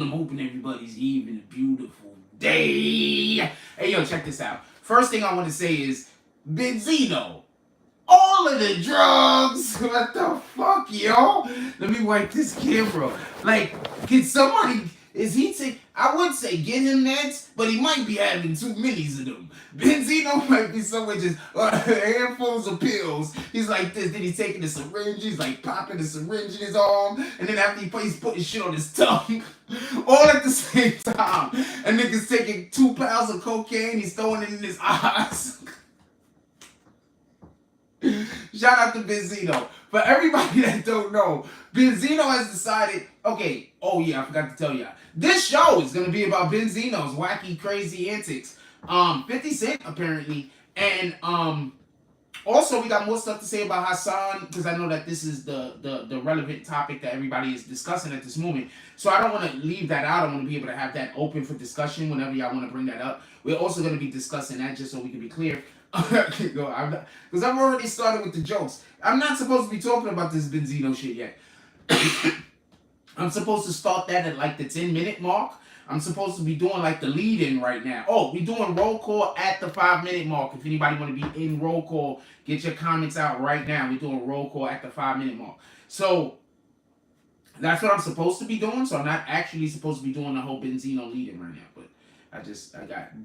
I'm hoping everybody's having a beautiful day. Hey, yo, check this out. First thing I want to say is Benzino. All of the drugs. What the fuck, yo? Let me wipe this camera. Like, can somebody... Is he take? I would say get him next, but he might be having too many of them. Benzino might be somewhere just handfuls of pills. He's like this, then he's taking the syringe, he's like popping the syringe in his arm, and then after he's putting shit on his tongue. All at the same time. And nigga's taking 2 pounds of cocaine, he's throwing it in his eyes. Shout out to Benzino. For everybody that don't know, Benzino has decided, okay, oh yeah, I forgot to tell y'all. This show is going to be about Benzino's wacky, crazy antics. 50 Cent, apparently. And also, we got more stuff to say about Hassan, because I know that this is the relevant topic that everybody is discussing at this moment. So I don't want to leave that out. I want to be able to have that open for discussion whenever y'all want to bring that up. We're also going to be discussing that just so we can be clear. Because I've already started with the jokes. I'm not supposed to be talking about this Benzino shit yet. I'm supposed to start that at like the 10-minute mark. I'm supposed to be doing like the lead-in right now. Oh, we're doing roll call at the 5-minute mark. If anybody want to be in roll call, get your comments out right now. We're doing roll call at the 5-minute mark. So that's what I'm supposed to be doing. So I'm not actually supposed to be doing the whole Benzino lead-in right now. But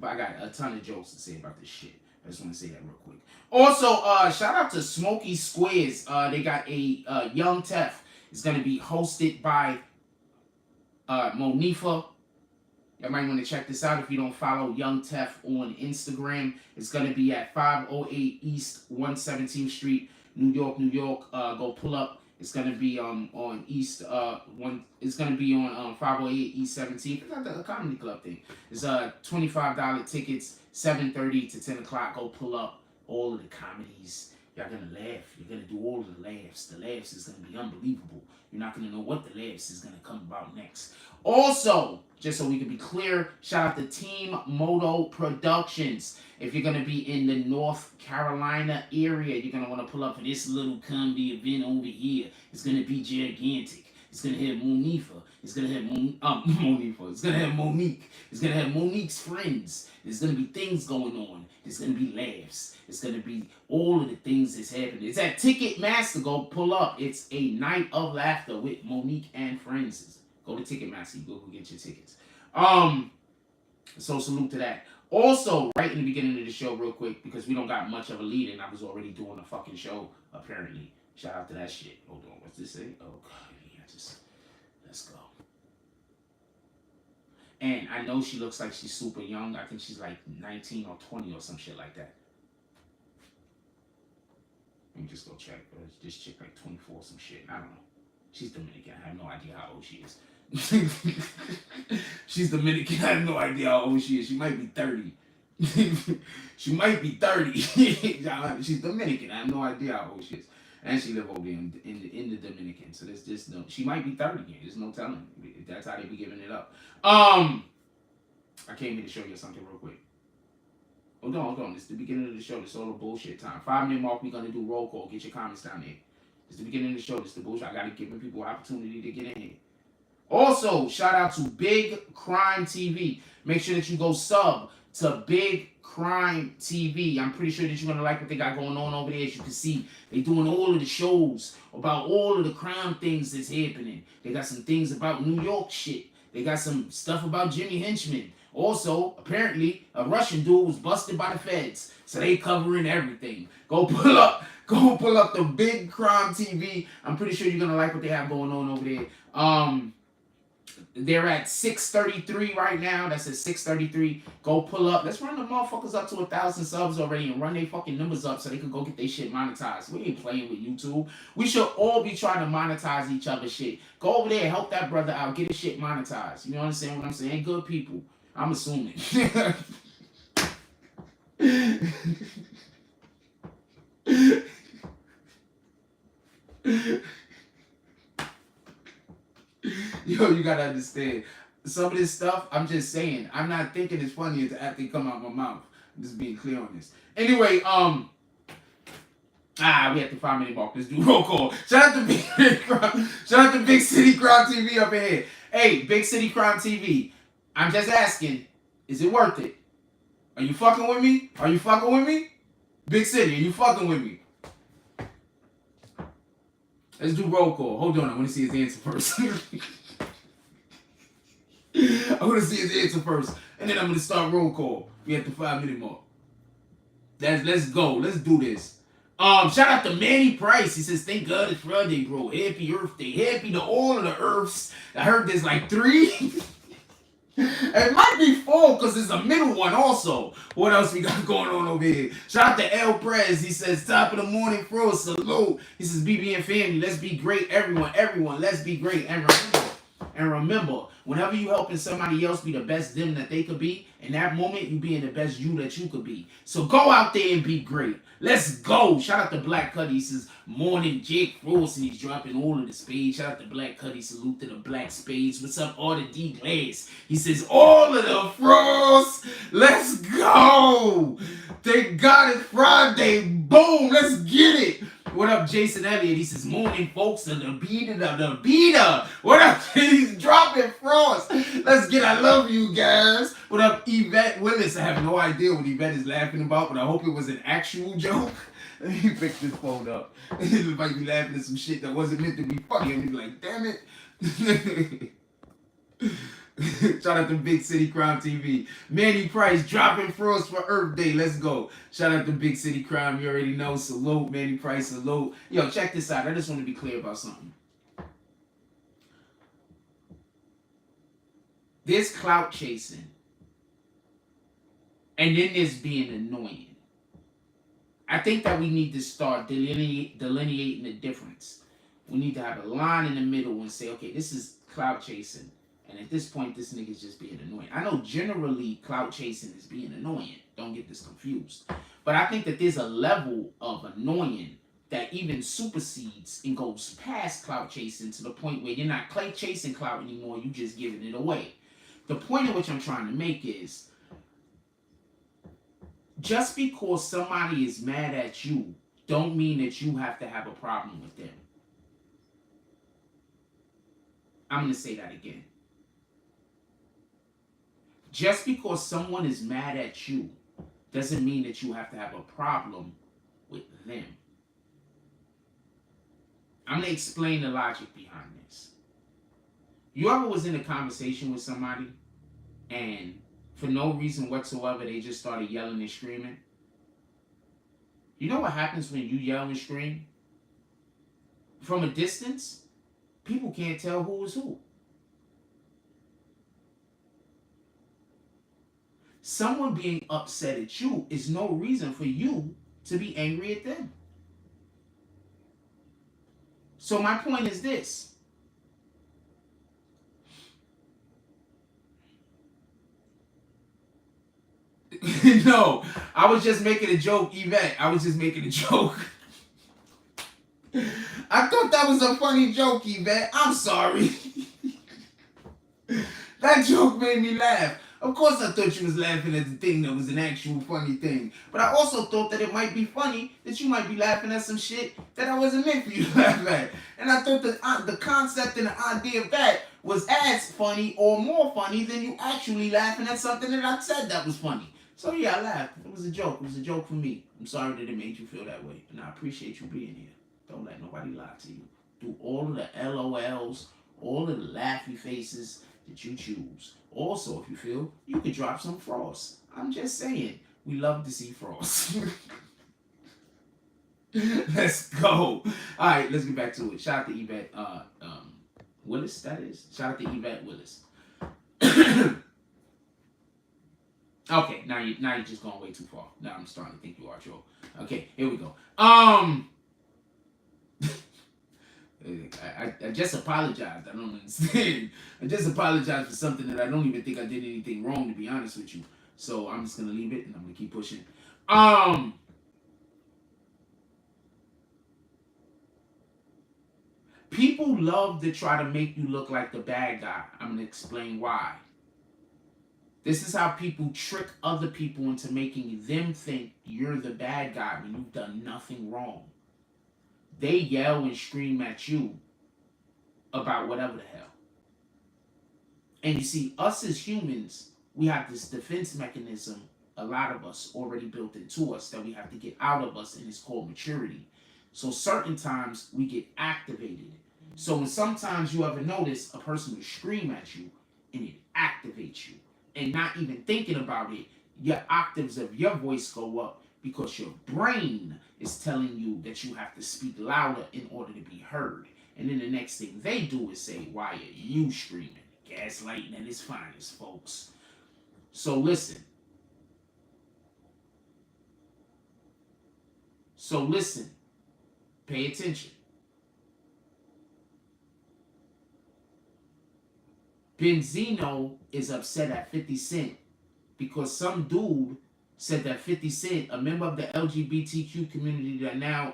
I got a ton of jokes to say about this shit. I just want to say that real quick. Also, shout out to Smokey Squares. They got a Young Tef. It's going to be hosted by Monifa. You might want to check this out if you don't follow Young Tef on Instagram. It's going to be at 508 East 117th Street, New York, New York. Go pull up. It's going to be on East It's going to be on 508 East 17th. It's like a comedy club thing. It's $25 tickets, 7:30 to 10 o'clock. Go pull up. All of the comedies. Y'all gonna laugh. You're gonna do all of the laughs. The laughs is gonna be unbelievable. You're not gonna know what the laughs is gonna come about next. Also, just so we can be clear, shout out to Team Moto Productions. If you're gonna be in the North Carolina area, you're gonna want to pull up for this little comedy event over here. It's gonna be gigantic. It's gonna have Monifa. It's gonna have Monifa. It's gonna have Monique. It's gonna have Monique's friends. There's gonna be things going on. There's gonna be laughs. It's gonna be all of the things that's happening. It's at Ticketmaster. Go pull up. It's a night of laughter with Monique and friends. Go to Ticketmaster. You go get your tickets. So salute to that. Also, right in the beginning of the show, real quick, because we don't got much of a lead in. I was already doing a fucking show, apparently. Shout out to that shit. Hold on. What's this say? Oh god. Let's go. And I know she looks like she's super young. I think she's like 19 or 20 or some shit like that. Let me just go check. This chick like 24 or some shit. I don't know. She's Dominican. I have no idea how old she is. She's Dominican. I have no idea how old she is. She might be 30. She might be 30. She's Dominican. I have no idea how old she is. And she live over there in the Dominican. So there's just no... She might be 30 here. There's no telling. That's how they be giving it up. I came here to show you something real quick. Hold on. This is the beginning of the show. This is all the bullshit time. 5-minute mark, we're going to do roll call. Get your comments down there. This is the beginning of the show. This is the bullshit. I got to give people an opportunity to get in here. Also, shout out to Big Crime TV. Make sure that you go sub to Big Crime TV. I'm pretty sure that you're going to like what they got going on over there. As you can see, they doing all of the shows about all of the crime things that's happening. They got some things about New York shit. They got some stuff about Jimmy Henchman. Also, apparently, a Russian dude was busted by the feds. So they covering everything. Go pull up the Big Crime TV. I'm pretty sure you're going to like what they have going on over there. They're at 633 right now. That's at 633. Go pull up. Let's run the motherfuckers up to 1,000 subs already and run their fucking numbers up so they can go get their shit monetized. We ain't playing with YouTube. We should all be trying to monetize each other's shit. Go over there, help that brother out, get his shit monetized. You know what I'm saying? What I'm saying? Good people. I'm assuming. Yo, you gotta understand. Some of this stuff, I'm just saying. I'm not thinking it's funny until after it come out my mouth. I'm just being clear on this. Anyway, we have to 5-minute mark. Let's do roll call. Shout out to Big City Crowd TV up in here. Hey, Big City Crime TV. I'm just asking, is it worth it? Are you fucking with me? Are you fucking with me? Big City, are you fucking with me? Let's do roll call. Hold on, I want to see his answer first. I want to see his answer first, and then I'm gonna start roll call. We at the 5-minute mark. Let's go. Let's do this. Shout out to Manny Price. He says, "Thank God it's Friday, bro. Happy Earth Day. Happy to all of the Earths." I heard there's like 3. It might be 4 because there's a middle one also. What else we got going on over here? Shout out to El Prez. He says, "Top of the morning, bro. Salute." He says, "BBN family, let's be great. Everyone, let's be great." And remember, whenever you helping somebody else be the best them that they could be, in that moment, you being the best you that you could be. So go out there and be great. Let's go. Shout out to Black Cuddy. He says, "Morning, Jake Frost," and he's dropping all of the spades. Shout out to Black Cuddy. Salute to the Black Spades. What's up, all the D Glass? He says, "All of the Frost. Let's go. Thank God it's Friday. Boom. Let's get it." What up, Jason Elliott? He says, "Morning, folks, and the beater. What up? He's dropping Frost. Let's get I love you guys." What up, Yvette Willis? I have no idea what Yvette is laughing about, but I hope it was an actual joke. Let me pick this phone up. It might be laughing at some shit that wasn't meant to be funny. I'm be like, damn it. Shout out to Big City Crime TV. Manny Price dropping Frost for Earth Day. Let's go. Shout out to Big City Crime. You already know. Salute. Manny Price, salute. Yo, check this out. I just want to be clear about something. There's clout chasing. And then there's being annoying. I think that we need to start delineating the difference. We need to have a line in the middle and say, okay, this is clout chasing. And at this point, this nigga's just being annoying. I know generally clout chasing is being annoying. Don't get this confused. But I think that there's a level of annoying that even supersedes and goes past clout chasing to the point where you're not chasing clout anymore. You just giving it away. The point at which I'm trying to make is, just because somebody is mad at you, don't mean that you have to have a problem with them. I'm going to say that again. Just because someone is mad at you doesn't mean that you have to have a problem with them. I'm going to explain the logic behind this. You ever was in a conversation with somebody and for no reason whatsoever they just started yelling and screaming? You know what happens when you yell and scream? From a distance, people can't tell who is who. Someone being upset at you is no reason for you to be angry at them. So my point is this. No, I was just making a joke, Yvette. I was just making a joke. I thought that was a funny joke, Yvette. I'm sorry. That joke made me laugh. Of course I thought you was laughing at the thing that was an actual funny thing. But I also thought that it might be funny that you might be laughing at some shit that I wasn't meant for you to laugh at. And I thought that the concept and the idea of that was as funny or more funny than you actually laughing at something that I said that was funny. So yeah, I laughed. It was a joke. It was a joke for me. I'm sorry that it made you feel that way. And I appreciate you being here. Don't let nobody lie to you. Do all of the LOLs, all of the laughy faces that you choose. Also, if you feel, you could drop some frost. I'm just saying, we love to see frost. Let's go. All right, let's get back to it. Shout out to Yvette Willis, that is. Shout out to Yvette Willis. Okay, now you're just going way too far. Now I'm starting to think you are, Joe. Okay, here we go. I just apologized. I don't understand. I just apologized for something that I don't even think I did anything wrong, to be honest with you. So I'm just gonna leave it and I'm gonna keep pushing. People love to try to make you look like the bad guy. I'm gonna explain why. This is how people trick other people into making them think you're the bad guy when you've done nothing wrong. They yell and scream at you about whatever the hell. And you see, us as humans, we have this defense mechanism, a lot of us already built into us, that we have to get out of us, and it's called maturity. So certain times we get activated. So when sometimes you ever notice a person will scream at you and it activates you, and not even thinking about it, your octaves of your voice go up because your brain is telling you that you have to speak louder in order to be heard. And then the next thing they do is say, why are you screaming? Gaslighting at its finest, folks. So listen. So listen. Pay attention. Benzino is upset at 50 Cent because some dude said that 50 Cent, a member of the LGBTQ community that now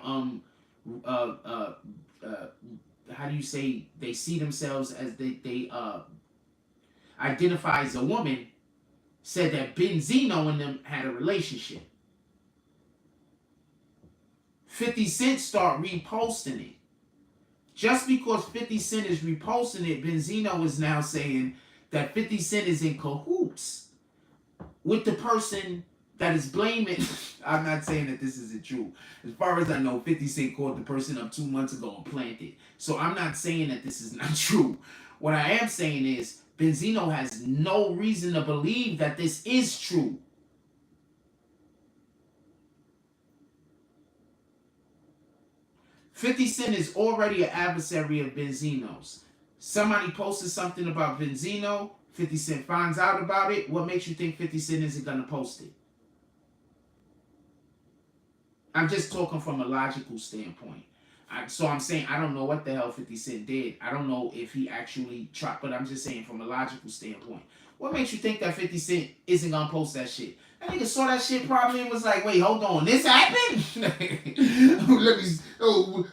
how do you say, they see themselves as they identify as a woman, said that Benzino and them had a relationship. 50 Cent start reposting it. Just because 50 Cent is reposting it, Benzino is now saying that 50 Cent is in cahoots with the person that is blaming. I'm not saying that this isn't true. As far as I know, 50 Cent called the person up 2 months ago and planted. So I'm not saying that this is not true. What I am saying is Benzino has no reason to believe that this is true. $50 Cent is already an adversary of Benzino's. Somebody posted something about Benzino, 50 Cent finds out about it. What makes you think 50 Cent isn't going to post it? I'm just talking from a logical standpoint. So I'm saying I don't know what the hell 50 Cent did. I don't know if he actually tried, but I'm just saying from a logical standpoint. What makes you think that 50 Cent isn't going to post that shit? That nigga saw that shit probably and was like, wait, hold on, this happened? Let me,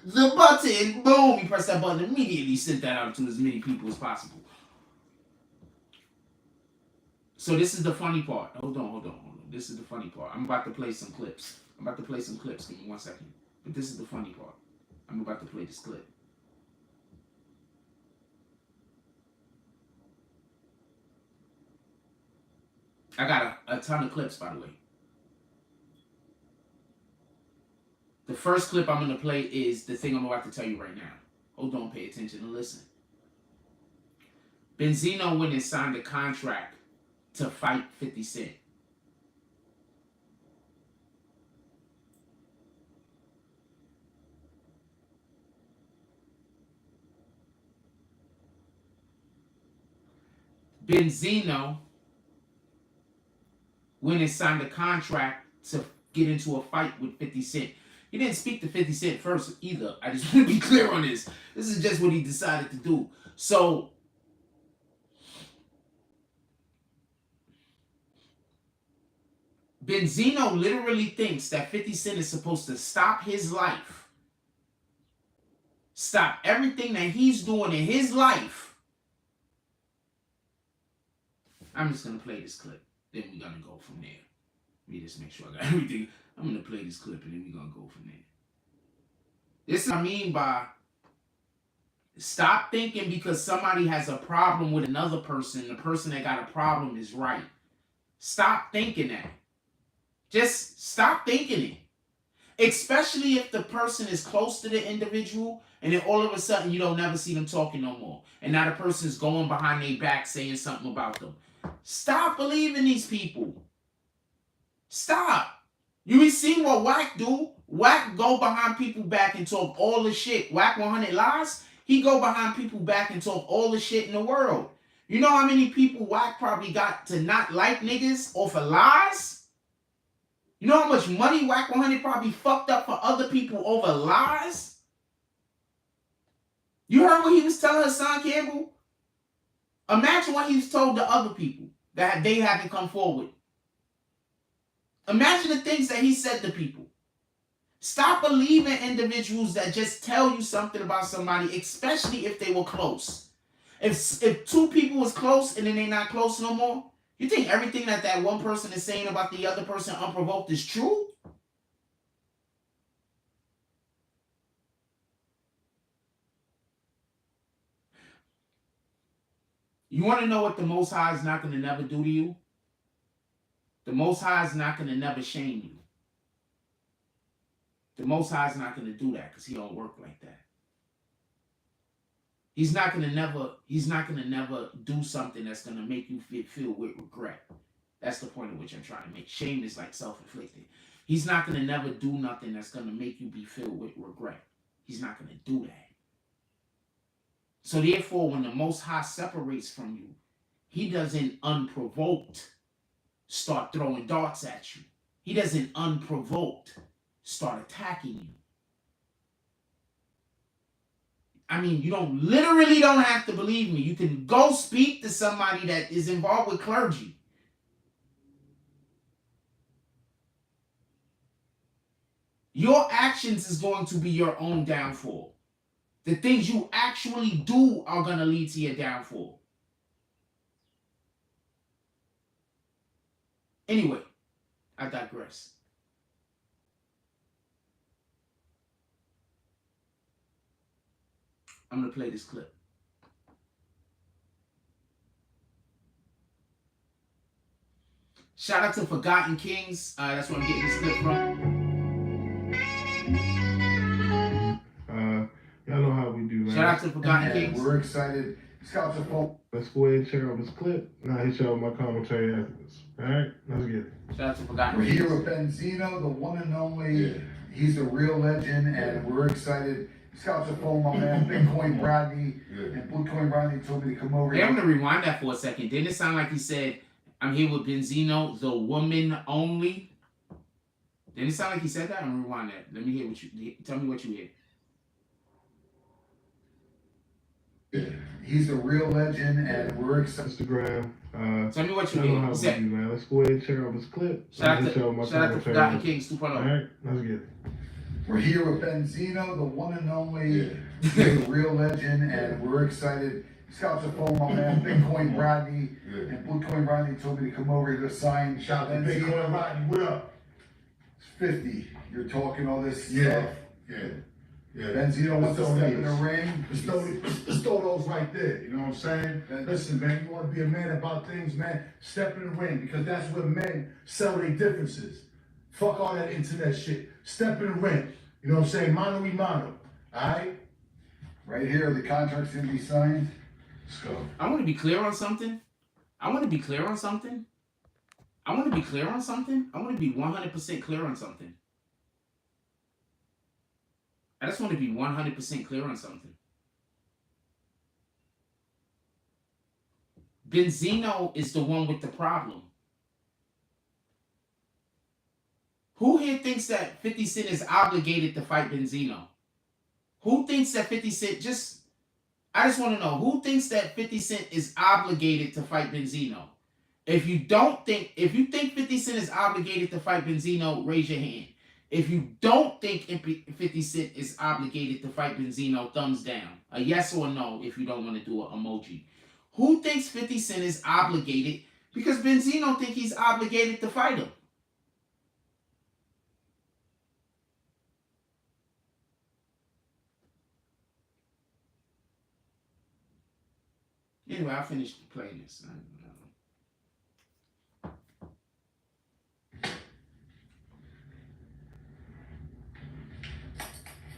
the button, boom, he pressed that button, immediately sent that out to as many people as possible. So this is the funny part. Hold on. This is the funny part. I'm about to play some clips. Give me 1 second. But this is the funny part. I'm about to play this clip. I got a ton of clips, by the way. The first clip I'm going to play is the thing I'm about to tell you right now. Hold on, pay attention and listen. Benzino went and signed a contract to fight 50 Cent. Benzino went and signed a contract to get into a fight with 50 Cent. He didn't speak to 50 Cent first either. I just want to be clear on this. This is just what he decided to do. So, Benzino literally thinks that 50 Cent is supposed to stop his life. Stop everything that he's doing in his life. I'm just going to play this clip. Then we're going to go from there. Let me just make sure I got everything. I'm going to play this clip and then we're going to go from there. This is what I mean by stop thinking because somebody has a problem with another person, the person that got a problem is right. Stop thinking that. Just stop thinking it. Especially if the person is close to the individual and then all of a sudden you don't never see them talking no more. And now the person's going behind their back saying something about them. Stop believing these people. Stop. You be seeing what Wack do? Wack go behind people back and talk all the shit. Wack 100 lies. He go behind people back and talk all the shit in the world. You know how many people Wack probably got to not like niggas off of lies? You know how much money Wack 100 probably fucked up for other people over lies? You heard what he was telling Hassan Campbell? Imagine what he's told to other people that they haven't come forward. Imagine the things that he said to people. Stop believing individuals that just tell you something about somebody, especially if they were close. If two people was close and then they're not close no more, you think everything that one person is saying about the other person unprovoked is true? You want to know what the Most High is not going to never do to you? The Most High is not going to never shame you. The Most High is not going to do that because he don't work like that. He's not going to never do something that's going to make you feel with regret. That's the point at which I'm trying to make. Shame is like self-inflicted. He's not going to never do nothing that's going to make you be filled with regret. He's not going to do that. So therefore, when the Most High separates from you, he doesn't unprovoked start throwing darts at you. He doesn't unprovoked start attacking you. I mean, you literally don't have to believe me. You can go speak to somebody that is involved with clergy. Your actions is going to be your own downfall. The things you actually do are going to lead to your downfall. Anyway, I digress. I'm going to play this clip. Shout out to Forgotten Kings. That's where I'm getting this clip from. Y'all know how we do, man. Shout out to Forgotten Kings. We're excited. Scouts are full. Let's go ahead and check out this clip, and I'll hit y'all with my commentary afterwards. All right? Let's get it. Shout out to Forgotten Kings. We're here with Benzino, the one and only. Yeah. He's a real legend, and we're excited. Scouts are full, my man. Bitcoin Rodney and Bitcoin Rodney told me to come over. Hey, I'm going to rewind that for a second. Didn't it sound like he said, I'm here with Benzino, the woman only? Didn't it sound like he said that? I'm going to rewind that. Let me hear what you... Tell me what you hear. He's a real legend, and we're excited. Instagram. Tell me what you hear. How we do, man. Let's go ahead and check out this clip. Shout out to Forgotten Kings 2.0. All right, let's get it. We're here with Benzino, the one and only. He's a real legend, and we're excited. Scouts are full, my man. Bitcoin Rodney and Bitcoin Rodney told me to come over here to sign. Shout out to Bitcoin Rodney. What up? It's 50. You're talking all this stuff. Yeah. Benzino wants to step in the ring. Let's throw those right there. You know what I'm saying? Listen, man, you want to be a man about things, man, step in the ring, because that's where men sell their differences. Fuck all that internet shit. Step in the ring. You know what I'm saying? Mano y mano. All right? Right here, the contract's going to be signed. Let's go. I want to be clear on something. I want to be 100% clear on something. I want to be 100% clear on something. I just want to be 100% clear on something. Benzino is the one with the problem. Who here thinks that 50 Cent is obligated to fight Benzino? Who thinks that 50 Cent I just want to know, who thinks that 50 Cent is obligated to fight Benzino? If you think 50 Cent is obligated to fight Benzino, raise your hand. If you don't think 50 Cent is obligated to fight Benzino, thumbs down. A yes or a no if you don't want to do an emoji. Who thinks 50 Cent is obligated? Because Benzino think he's obligated to fight him. Anyway, I finished playing this.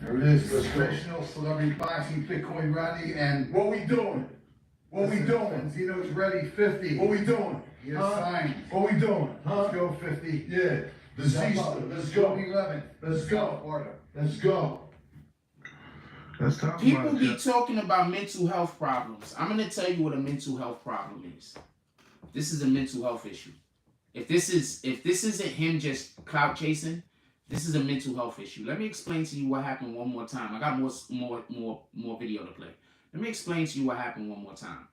There it is, professional celebrity boxing, Bitcoin Rodney, and what we doing? Benzino's ready, 50. What we doing? He has signed. What we doing? Let's go, 50. Yeah. Let's go, 11. Let's go. Florida. Let's go. People be talking about mental health problems. I'm going to tell you what a mental health problem is. This is a mental health issue. If this isn't him just clout chasing, this is a mental health issue. Let me explain to you what happened one more time. I got more video to play. Let me explain to you what happened one more time.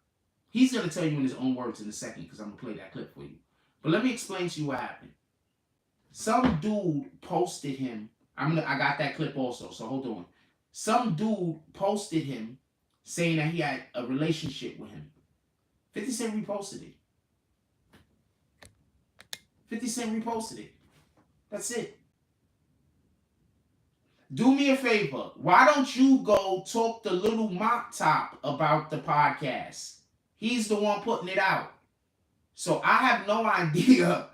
He's going to tell you in his own words in a second because I'm going to play that clip for you. But let me explain to you what happened. Some dude posted him. I got that clip also, so hold on. Some dude posted him saying that he had a relationship with him. 50 Cent reposted it. 50 Cent reposted it. That's it. Do me a favor. Why don't you go talk to Little Mop Top about the podcast? He's the one putting it out. So I have no idea.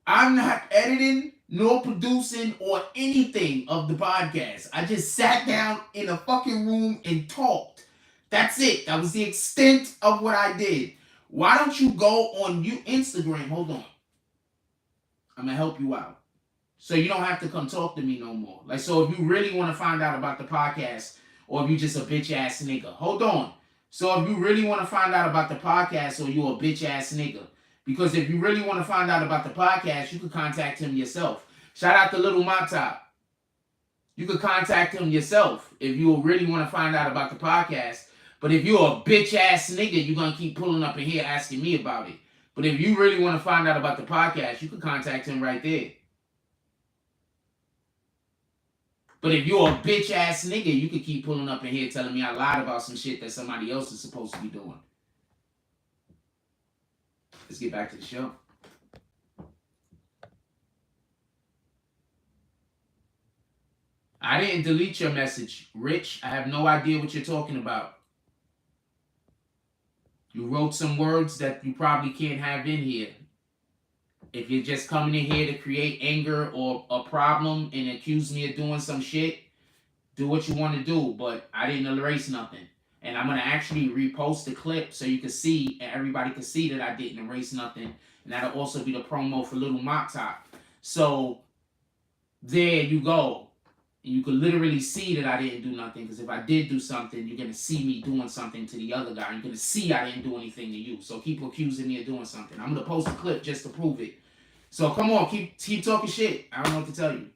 I'm not editing nor producing or anything of the podcast. I just sat down in a fucking room and talked. That's it. That was the extent of what I did. Why don't you go on Instagram? Hold on. I'm going to help you out. So you don't have to come talk to me no more. Like, so if you really want to find out about the podcast, or if you just a bitch ass nigga, hold on. So if you really want to find out about the podcast, or you a bitch ass nigga, because if you really want to find out about the podcast, you could contact him yourself. Shout out to Little Motop. You could contact him yourself if you really want to find out about the podcast. But if you're a bitch ass nigga, you're gonna keep pulling up in here asking me about it. But if you really want to find out about the podcast, you could contact him right there. But if you're a bitch ass nigga, you could keep pulling up in here telling me I lied about some shit that somebody else is supposed to be doing. Let's get back to the show. I didn't delete your message, Rich. I have no idea what you're talking about. You wrote some words that you probably can't have in here. If you're just coming in here to create anger or a problem and accuse me of doing some shit, do what you want to do. But I didn't erase nothing. And I'm going to actually repost the clip so you can see, and everybody can see that I didn't erase nothing. And that'll also be the promo for Little Motop. So there you go. And you could literally see that I didn't do nothing, because if I did do something, you're going to see me doing something to the other guy. You're going to see I didn't do anything to you. So keep accusing me of doing something. I'm going to post a clip just to prove it. So come on, keep talking shit. I don't know what to tell you.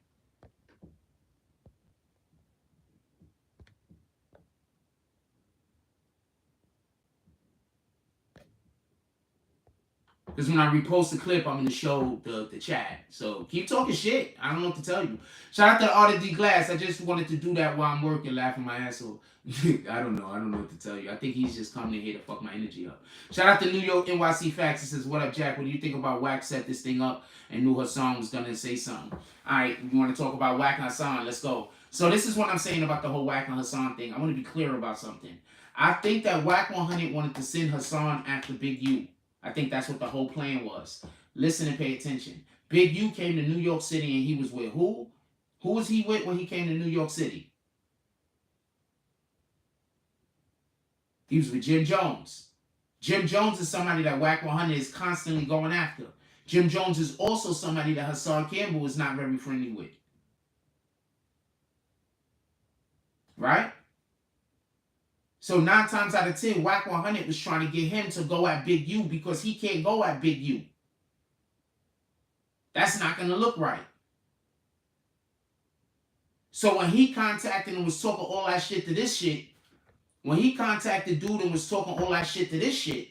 Because when I repost the clip, I'm going to show the chat. So keep talking shit. I don't know what to tell you. Shout out to Artie D Glass. I just wanted to do that while I'm working, laughing my ass off. I don't know what to tell you. I think he's just coming in here to fuck my energy up. Shout out to New York NYC Facts. It says, what up, Jack? What do you think about Wack set this thing up and knew Hassan was going to say something? All right, you want to talk about Wack and Hassan? Let's go. So this is what I'm saying about the whole Wack and Hassan thing. I want to be clear about something. I think that Wack 100 wanted to send Hassan after Big U. I think that's what the whole plan was. Listen and pay attention. Big U came to New York City and he was with who? Who was he with when he came to New York City? He was with Jim Jones. Jim Jones is somebody that Wack 100 is constantly going after. Jim Jones is also somebody that Hassan Campbell is not very friendly with. Right? So 9 times out of 10, Wack 100 was trying to get him to go at Big U because he can't go at Big U. That's not going to look right. So when he contacted and was talking all that shit to this shit, when he contacted dude and was talking all that shit to this shit,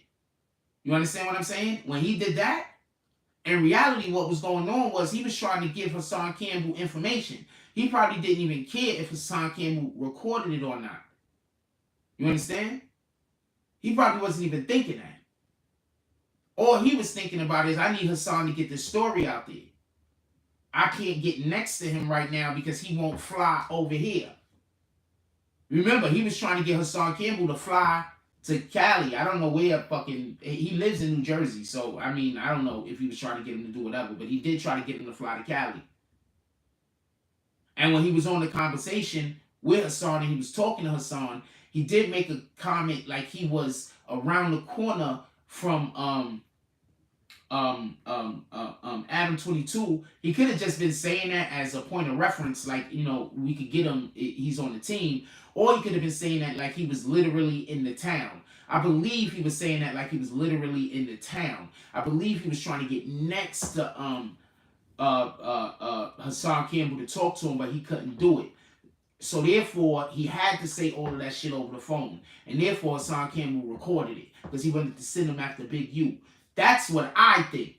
you understand what I'm saying? When he did that, in reality, what was going on was he was trying to give Hassan Campbell information. He probably didn't even care if Hassan Campbell recorded it or not. You understand? He probably wasn't even thinking that. All he was thinking about is, I need Hassan to get this story out there. I can't get next to him right now because he won't fly over here. Remember, he was trying to get Hassan Campbell to fly to Cali. I don't know where fucking... He lives in New Jersey, so, I mean, I don't know if he was trying to get him to do whatever, but he did try to get him to fly to Cali. And when he was on the conversation with Hassan and he was talking to Hassan, he did make a comment like he was around the corner from Adam 22. He could have just been saying that as a point of reference, like, you know, we could get him, he's on the team. Or he could have been saying that like he was literally in the town. I believe he was saying that like he was literally in the town. I believe he was trying to get next to Hassan Campbell to talk to him, but he couldn't do it. So therefore, he had to say all of that shit over the phone. And therefore, Hassan Campbell recorded it because he wanted to send him after Big U. That's what I think.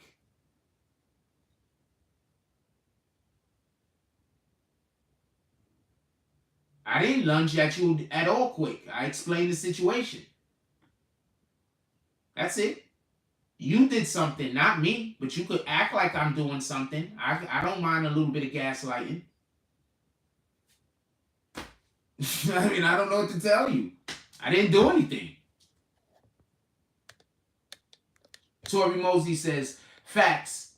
I didn't lunge at you at all quick. I explained the situation. That's it. You did something, not me, but you could act like I'm doing something. I don't mind a little bit of gaslighting. I mean, I don't know what to tell you. I didn't do anything. Tori Mosey says, facts.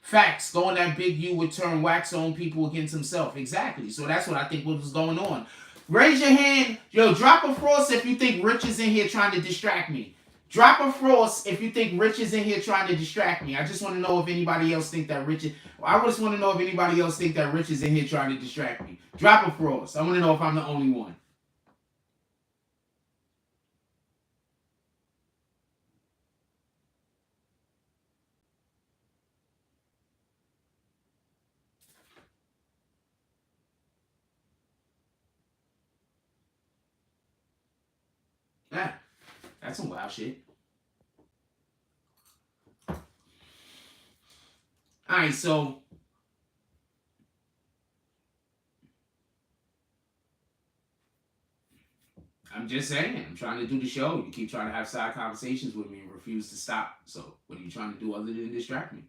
Facts. Going that Big U would turn Wack's own people against himself. Exactly. So that's what I think was going on. Raise your hand. Yo, drop a frost if you think Rich is in here trying to distract me. Drop a frost if you think Rich is in here trying to distract me. I just want to know if anybody else think that Rich is... I just want to know if anybody else think that Rich is in here trying to distract me. Drop a frost. I want to know if I'm the only one. Yeah, that's some wild shit. Alright, so I'm just saying, I'm trying to do the show. You keep trying to have side conversations with me and refuse to stop. So what are you trying to do other than distract me?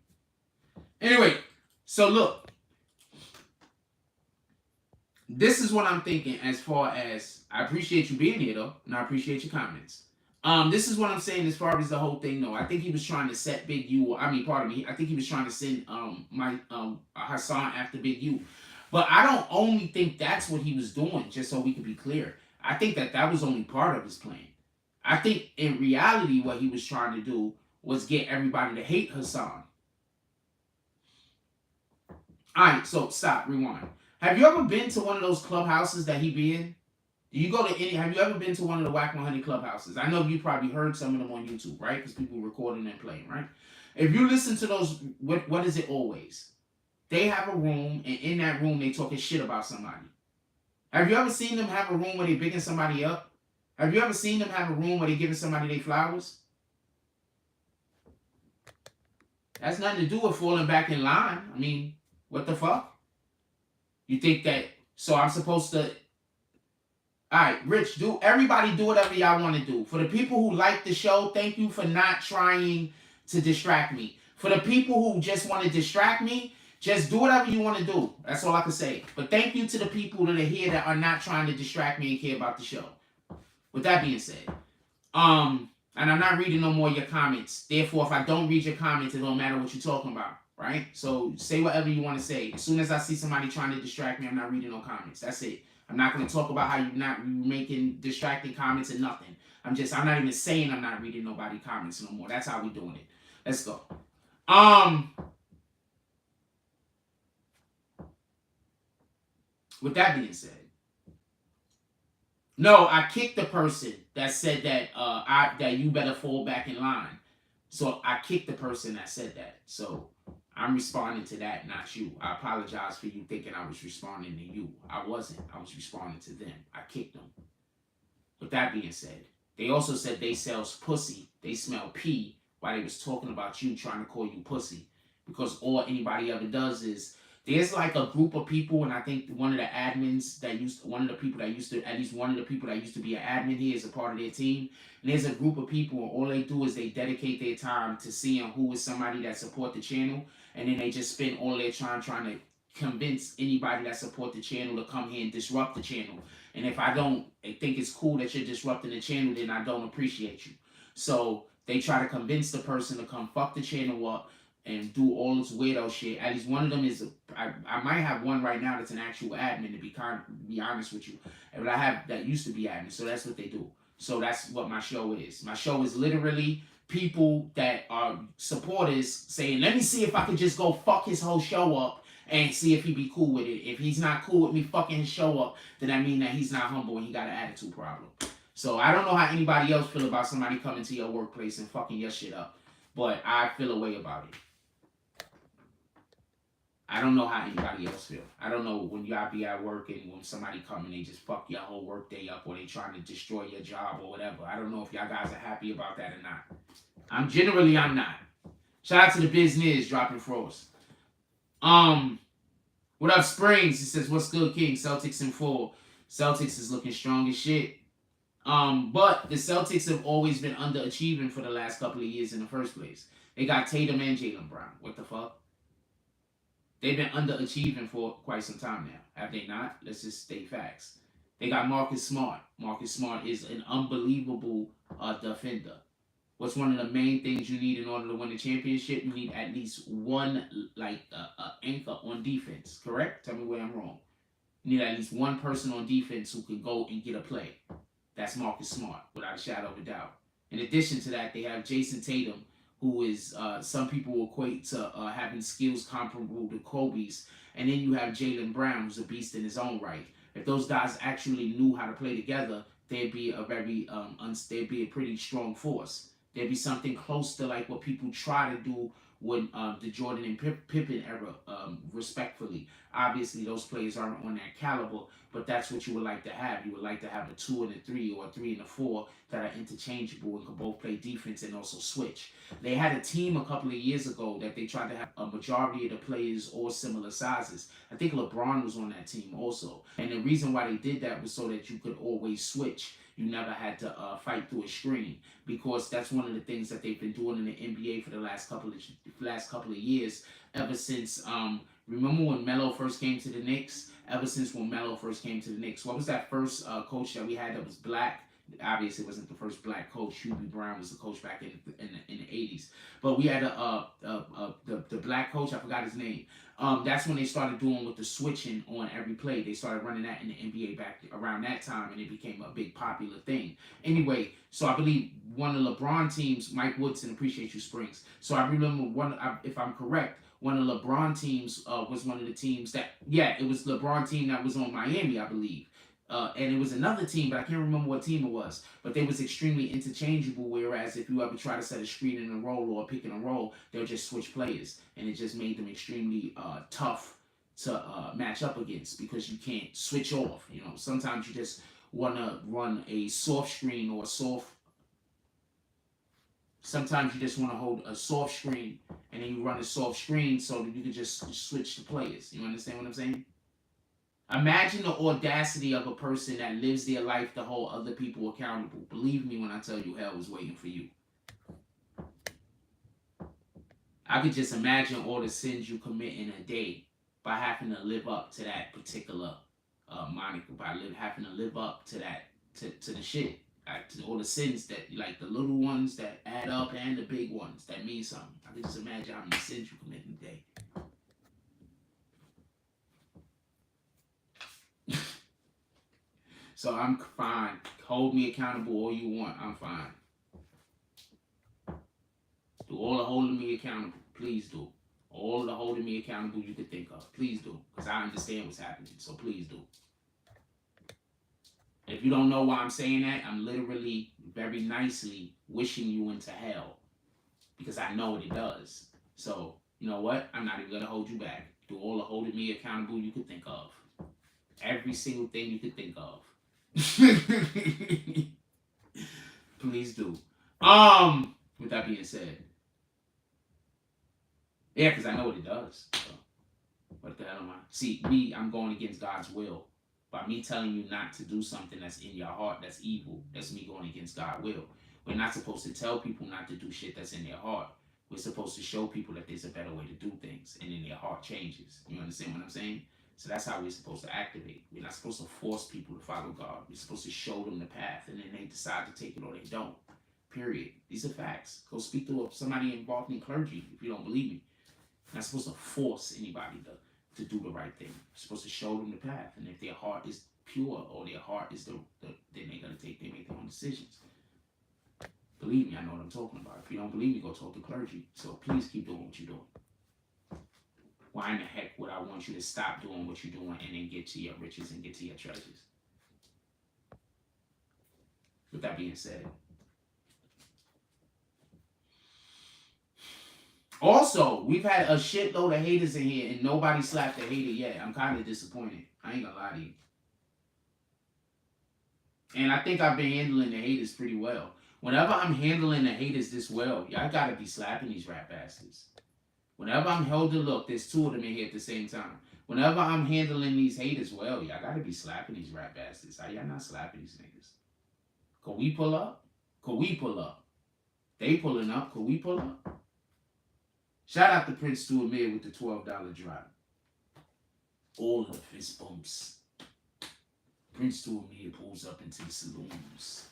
Anyway, so look. This is what I'm thinking as far as, I appreciate you being here though, and I appreciate your comments. This is what I'm saying as far as the whole thing though. I think he was trying to set Big U, I think he was trying to send Hassan after Big U. But I don't only think that's what he was doing, just so we can be clear. I think that was only part of his plan. I think in reality what he was trying to do was get everybody to hate Hassan. Alright, so stop, rewind. Have you ever been to one of those clubhouses that he be in? Do you go to any? Have you ever been to one of the Wack 100 clubhouses? I know you probably heard some of them on YouTube, right? Because people recording and playing, right? If you listen to those, what is it always? They have a room, and in that room, they talking shit about somebody. Have you ever seen them have a room where they bigging somebody up? Have you ever seen them have a room where they giving somebody their flowers? That's nothing to do with falling back in line. I mean, what the fuck? You think that, so I'm supposed to, alright, Rich, everybody do whatever y'all want to do. For the people who like the show, thank you for not trying to distract me. For the people who just want to distract me, just do whatever you want to do. That's all I can say. But thank you to the people that are here that are not trying to distract me and care about the show. With that being said, and I'm not reading no more of your comments. Therefore, if I don't read your comments, it don't matter what you're talking about. Right? So say whatever you want to say. As soon as I see somebody trying to distract me, I'm not reading no comments. That's it. I'm not going to talk about how you're not making distracting comments and nothing. I'm not even saying I'm not reading nobody comments no more. That's how we doing it. Let's go. With that being said, no, I kicked the person that said that that you better fall back in line. So I kicked the person that said that. So I'm responding to that, not you. I apologize for you thinking I was responding to you. I wasn't. I was responding to them. I kicked them. With that being said, they also said they sells pussy. They smell pee while they was talking about you trying to call you pussy. Because all anybody ever does is, there's like a group of people, and I think one of the admins that used, one of the people that used to, at least one of the people that used to be an admin here is a part of their team. And there's a group of people, and all they do is they dedicate their time to seeing who is somebody that support the channel. And then they just spend all their time trying to convince anybody that support the channel to come here and disrupt the channel. And if I don't think it's cool that you're disrupting the channel, then I don't appreciate you. So they try to convince the person to come fuck the channel up and do all this weirdo shit. At least one of them is, I might have one right now that's an actual admin, to be honest with you. But I have that used to be admin, so that's what they do. So that's what my show is. My show is literally people that are supporters saying, let me see if I can just go fuck his whole show up and see if he be cool with it. If he's not cool with me fucking his show up, then that means that he's not humble and he got an attitude problem. So I don't know how anybody else feel about somebody coming to your workplace and fucking your shit up, but I feel a way about it. I don't know how anybody else feel. I don't know when y'all be at work and when somebody come and they just fuck your whole work day up, or they trying to destroy your job or whatever. I don't know if y'all guys are happy about that or not. I'm not. Shout out to the business dropping froze. What up, Springs? He says, what's good, King? Celtics in full. Celtics is looking strong as shit. But the Celtics have always been underachieving for the last couple of years in the first place. They got Tatum and Jaylen Brown. What the fuck? They've been underachieving for quite some time now. Have they not? Let's just state facts. They got Marcus Smart. Marcus Smart is an unbelievable defender. What's one of the main things you need in order to win a championship? You need at least one anchor on defense. Correct? Tell me where I'm wrong. You need at least one person on defense who can go and get a play. That's Marcus Smart, without a shadow of a doubt. In addition to that, they have Jason Tatum, who is some people equate to having skills comparable to Kobe's. And then you have Jaylen Brown, who's a beast in his own right. If those guys actually knew how to play together, they'd be a they'd be a pretty strong force. There'd be something close to like what people try to do when the Jordan and Pippen era, respectfully. Obviously, those players aren't on that caliber, but that's what you would like to have. You would like to have a 2 and a 3 or a 3 and a 4 that are interchangeable and can both play defense and also switch. They had a team a couple of years ago that they tried to have a majority of the players all similar sizes. I think LeBron was on that team also. And the reason why they did that was so that you could always switch. You never had to fight through a screen, because that's one of the things that they've been doing in the NBA for the last couple of years. Ever since remember when Melo first came to the Knicks? Ever since when Melo first came to the Knicks, what was that first coach that we had that was black? Obviously, it wasn't the first black coach. Hubie Brown was the coach back in the 80s. But we had the black coach. I forgot his name. That's when they started doing with the switching on every play. They started running that in the NBA back around that time, and it became a big popular thing. Anyway, so I believe one of LeBron teams, Mike Woodson, appreciate you, Springs. So I remember if I'm correct, one of LeBron teams was one of the teams that, it was LeBron team that was on Miami, I believe. And it was another team, but I can't remember what team it was. But they was extremely interchangeable, whereas if you ever try to set a screen in a roll or a pick in a roll, they'll just switch players. And it just made them extremely tough to match up against, because you can't switch off. You know, sometimes you just want to run a soft screen or a soft... Sometimes you just want to hold a soft screen, and then you run a soft screen so that you can just switch the players. You understand what I'm saying? Imagine the audacity of a person that lives their life to hold other people accountable. Believe me when I tell you, hell is waiting for you. I could just imagine all the sins you commit in a day by having to live up to that particular moniker, by having to live up to that, to the shit. Like, to all the sins that, like the little ones that add up and the big ones that mean something. I could just imagine how many sins you commit in a day. So I'm fine. Hold me accountable all you want. I'm fine. Do all the holding me accountable. Please do. All the holding me accountable you could think of. Please do. Because I understand what's happening. So please do. If you don't know why I'm saying that, I'm literally very nicely wishing you into hell. Because I know what it does. So, you know what? I'm not even going to hold you back. Do all the holding me accountable you could think of. Every single thing you could think of. Please do. With that being said, yeah, because I know what it does. So, what the hell am I? See, I'm going against God's will. By me telling you not to do something that's in your heart that's evil, that's me going against God's will. We're not supposed to tell people not to do shit that's in their heart. We're supposed to show people that there's a better way to do things, and then their heart changes. You understand what I'm saying? So that's how we're supposed to activate. We're not supposed to force people to follow God. We're supposed to show them the path, and then they decide to take it or they don't. Period. These are facts. Go speak to somebody involved in clergy if you don't believe me. You're not supposed to force anybody to do the right thing. You're supposed to show them the path, and if their heart is pure or their heart is then they're gonna make their own decisions. Believe me, I know what I'm talking about. If you don't believe me, go talk to clergy. So please keep doing what you're doing. Why in the heck would I want you to stop doing what you're doing and then get to your riches and get to your treasures? With that being said. Also, we've had a shitload of haters in here and nobody slapped a hater yet. I'm kind of disappointed. I ain't gonna lie to you. And I think I've been handling the haters pretty well. Whenever I'm handling the haters this well, y'all gotta be slapping these rap bastards. Whenever I'm holding, look, there's two of them in here at the same time. Whenever I'm handling these haters well, y'all gotta be slapping these rap bastards. How y'all not slapping these niggas? Could we pull up? Could we pull up? They pulling up. Could we pull up? Shout out to Prince to Amir with the $12 drop. All of the fist bumps. Prince to Amir pulls up into the saloons.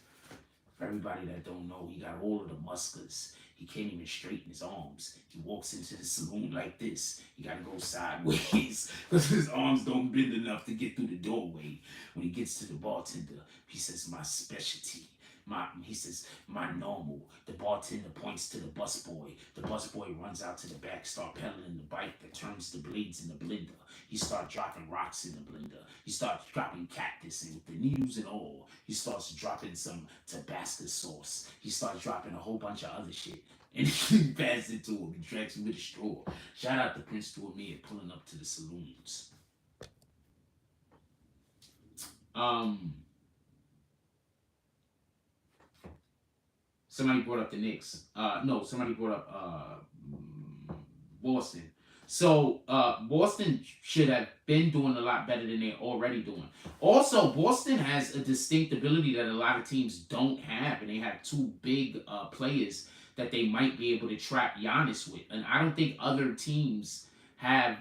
For everybody that don't know, he got all of the muscles. He can't even straighten his arms. He walks into the saloon like this. He got to go sideways because his arms don't bend enough to get through the doorway. When he gets to the bartender, he says, my specialty. He says, my normal. The bartender points to the busboy. The busboy runs out to the back, start pedaling the bike that turns the blades in the blender. He starts dropping rocks in the blender. He starts dropping cactus and with the needles and all. He starts dropping some Tabasco sauce. He starts dropping a whole bunch of other shit. And he passes it to him. He drags him with a straw. Shout out to Prince to me at pulling up to the saloons. Somebody brought up the Knicks. No, somebody brought up Boston. So Boston should have been doing a lot better than they're already doing. Also, Boston has a distinct ability that a lot of teams don't have, and they have two big players that they might be able to trap Giannis with. And I don't think other teams have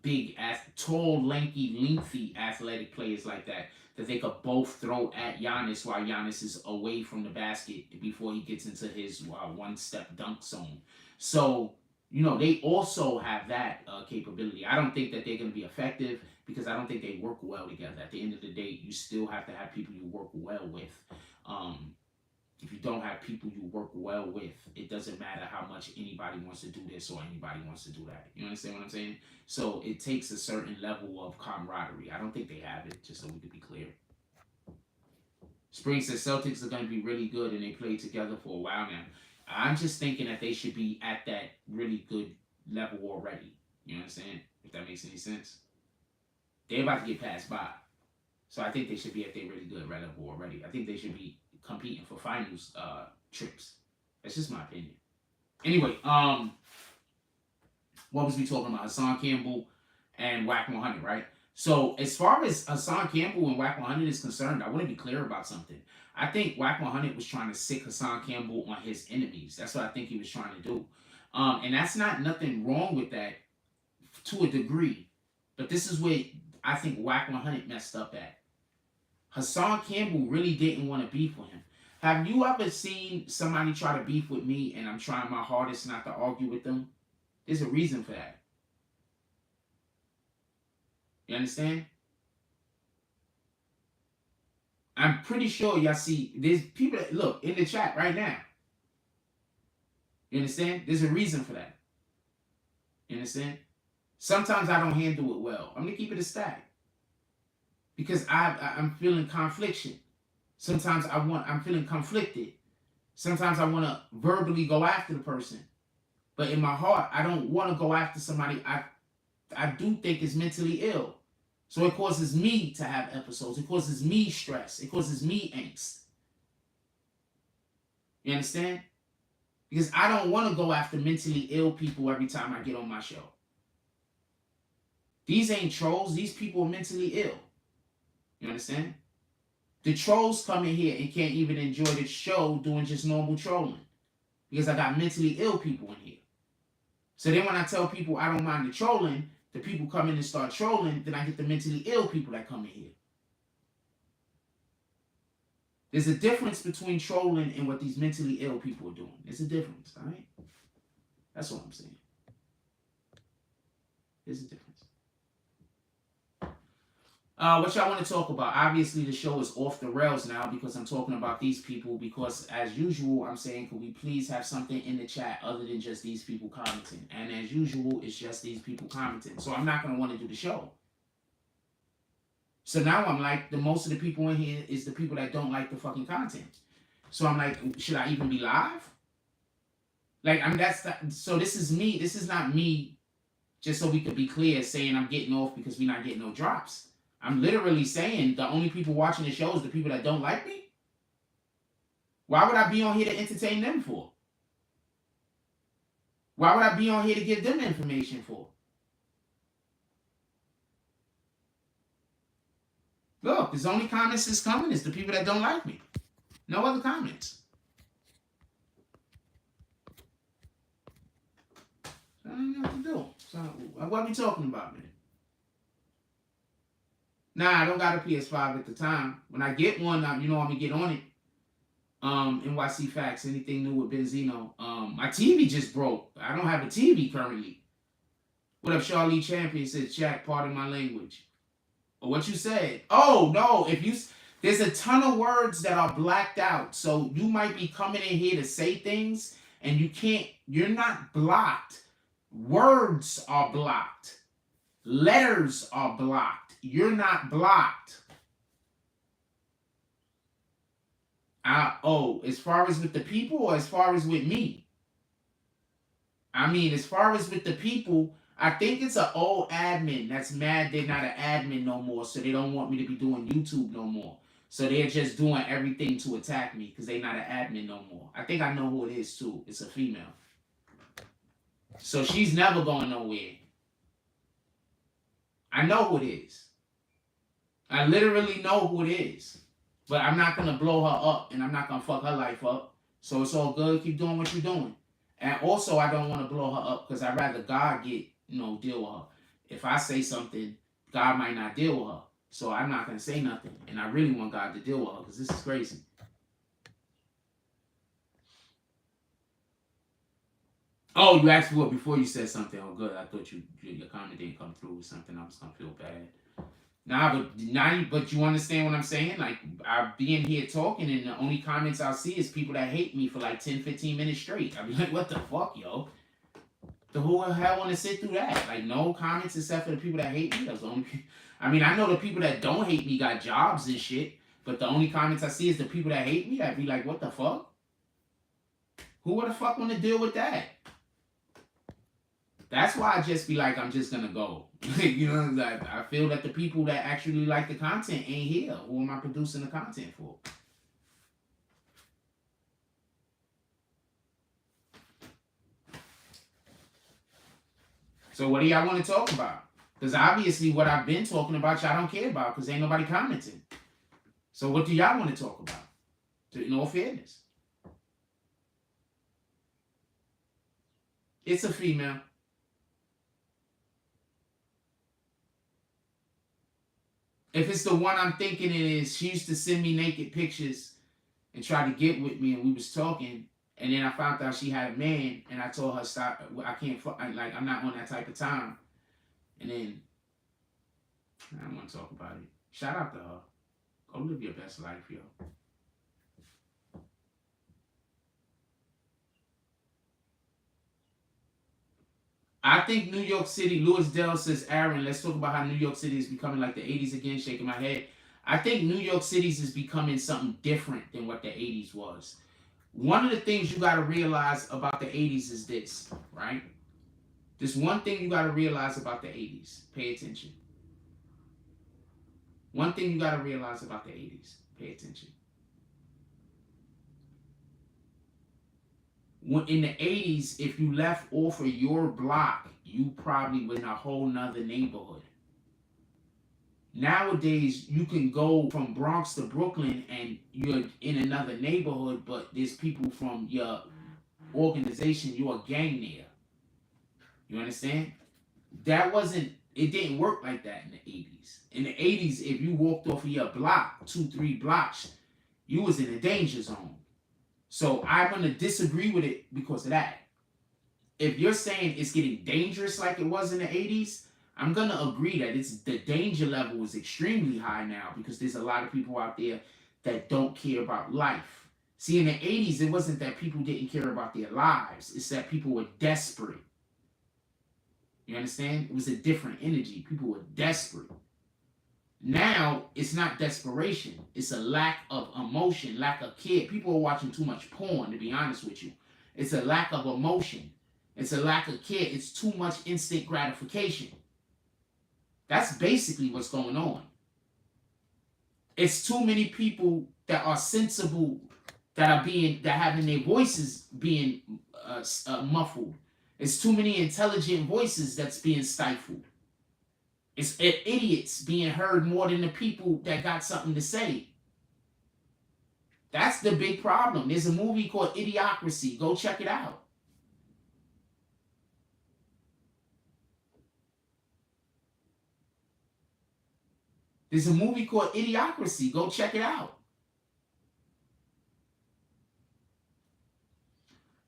big, tall, lanky, lengthy, athletic players like that they could both throw at Giannis while Giannis is away from the basket before he gets into his one-step dunk zone. So, you know, they also have that capability. I don't think that they're going to be effective because I don't think they work well together. At the end of the day, you still have to have people you work well with. If you don't have people you work well with, it doesn't matter how much anybody wants to do this or anybody wants to do that. You understand what I'm saying? So it takes a certain level of camaraderie. I don't think they have it, just so we could be clear. Spring says Celtics are going to be really good and they played together for a while now. I'm just thinking that they should be at that really good level already. You understand? If that makes any sense. They're about to get passed by. So I think they should be at their really good level already. I think they should be competing for finals trips. That's just my opinion. Anyway, what was we talking about? Hassan Campbell and Wack 100, right? So as far as Hassan Campbell and Wack 100 is concerned, I want to be clear about something. I think Wack 100 was trying to sick Hassan Campbell on his enemies. That's what I think he was trying to do. And that's not nothing wrong with that to a degree. But this is where I think Wack 100 messed up at. Hassan Campbell really didn't want to beef with him. Have you ever seen somebody try to beef with me and I'm trying my hardest not to argue with them? There's a reason for that. You understand? I'm pretty sure y'all see, there's people that look in the chat right now. You understand? There's a reason for that. You understand? Sometimes I don't handle it well. I'm going to keep it a stack. Because I'm feeling confliction. Sometimes I'm feeling conflicted. Sometimes I want to verbally go after the person. But in my heart, I don't want to go after somebody I do think is mentally ill. So it causes me to have episodes. It causes me stress. It causes me angst. You understand? Because I don't want to go after mentally ill people every time I get on my show. These ain't trolls. These people are mentally ill. You understand? The trolls come in here and can't even enjoy the show doing just normal trolling. Because I got mentally ill people in here. So then when I tell people I don't mind the trolling, the people come in and start trolling, then I get the mentally ill people that come in here. There's a difference between trolling and what these mentally ill people are doing. There's a difference, all right? That's what I'm saying. There's a difference. What y'all want to talk about? Obviously, the show is off the rails now because I'm talking about these people because, as usual, I'm saying, could we please have something in the chat other than just these people commenting? And as usual, it's just these people commenting. So I'm not going to want to do the show. So now I'm like, most of the people in here is the people that don't like the fucking content. So I'm like, should I even be live? Like, so this is me. This is not me, just so we could be clear, saying I'm getting off because we're not getting no drops. I'm literally saying the only people watching the show is the people that don't like me. Why would I be on here to entertain them for? Why would I be on here to give them information for? Look, there's only comments that's coming is the people that don't like me. No other comments. I don't know what to do. So what are we talking about, man? Nah, I don't got a PS5 at the time. When I get one, you know I'm going to get on it. NYC Facts. Anything new with Benzino? My TV just broke. I don't have a TV currently. What up, Charlie Champion? Says Jack, pardon my language. What you said? Oh no, there's a ton of words that are blacked out. So you might be coming in here to say things and you're not blocked. Words are blocked. Letters are blocked. You're not blocked. As far as with the people or as far as with me? I mean, as far as with the people, I think it's an old admin that's mad they're not an admin no more, so they don't want me to be doing YouTube no more. So they're just doing everything to attack me because they're not an admin no more. I think I know who it is too. It's a female. So she's never going nowhere. I know who it is. I literally know who it is. But I'm not going to blow her up and I'm not going to fuck her life up. So it's all good. Keep doing what you're doing. And also, I don't want to blow her up because I'd rather God deal with her. If I say something, God might not deal with her. So I'm not going to say nothing. And I really want God to deal with her because this is crazy. Oh, you asked for it before you said something. Oh, good. I thought your comment didn't come through with something. I was going to feel bad. But you understand what I'm saying? Like, I'll be in here talking and the only comments I'll see is people that hate me for like 10, 15 minutes straight. I'll be like, what the fuck, yo? Who the hell want to sit through that? Like, no comments except for the people that hate me? That's the only people. I mean, I know the people that don't hate me got jobs and shit, but the only comments I see is the people that hate me. I'd be like, what the fuck? Who the fuck want to deal with that? That's why I just be like, I'm just going to go. You know, like, I feel that the people that actually like the content ain't here. Who am I producing the content for? So what do y'all want to talk about? Because obviously what I've been talking about, y'all don't care about because ain't nobody commenting. So what do y'all want to talk about? In all fairness. It's a female. If it's the one I'm thinking it is, she used to send me naked pictures and try to get with me, and we was talking, and then I found out she had a man, and I told her, stop, I can't, I'm not on that type of time. And then, I don't want to talk about it. Shout out to her. Go live your best life, yo. I think New York City, Louis Dell says, Aaron, let's talk about how New York City is becoming like the 80s again, shaking my head. I think New York City is becoming something different than what the 80s was. One of the things you got to realize about the 80s is this, right? There's one thing you got to realize about the 80s. Pay attention. One thing you got to realize about the 80s. Pay attention. In the 80s, if you left off of your block, you probably was in a whole nother neighborhood. Nowadays, you can go from Bronx to Brooklyn and you're in another neighborhood, but there's people from your organization, you're a gang there. You understand? It didn't work like that in the 80s. In the 80s, if you walked off of your block, 2-3 blocks, you was in a danger zone. So I'm going to disagree with it because of that. If you're saying it's getting dangerous like it was in the 80s, I'm going to agree that the danger level is extremely high now because there's a lot of people out there that don't care about life. See, in the 80s, it wasn't that people didn't care about their lives. It's that people were desperate. You understand? It was a different energy. People were desperate. Now, it's not desperation. It's a lack of emotion, lack of care. People are watching too much porn, to be honest with you. It's a lack of emotion. It's a lack of care. It's too much instant gratification. That's basically what's going on. It's too many people that are sensible, that having their voices being muffled. It's too many intelligent voices that's being stifled. It's idiots being heard more than the people that got something to say. That's the big problem. There's a movie called Idiocracy. Go check it out. There's a movie called Idiocracy. Go check it out.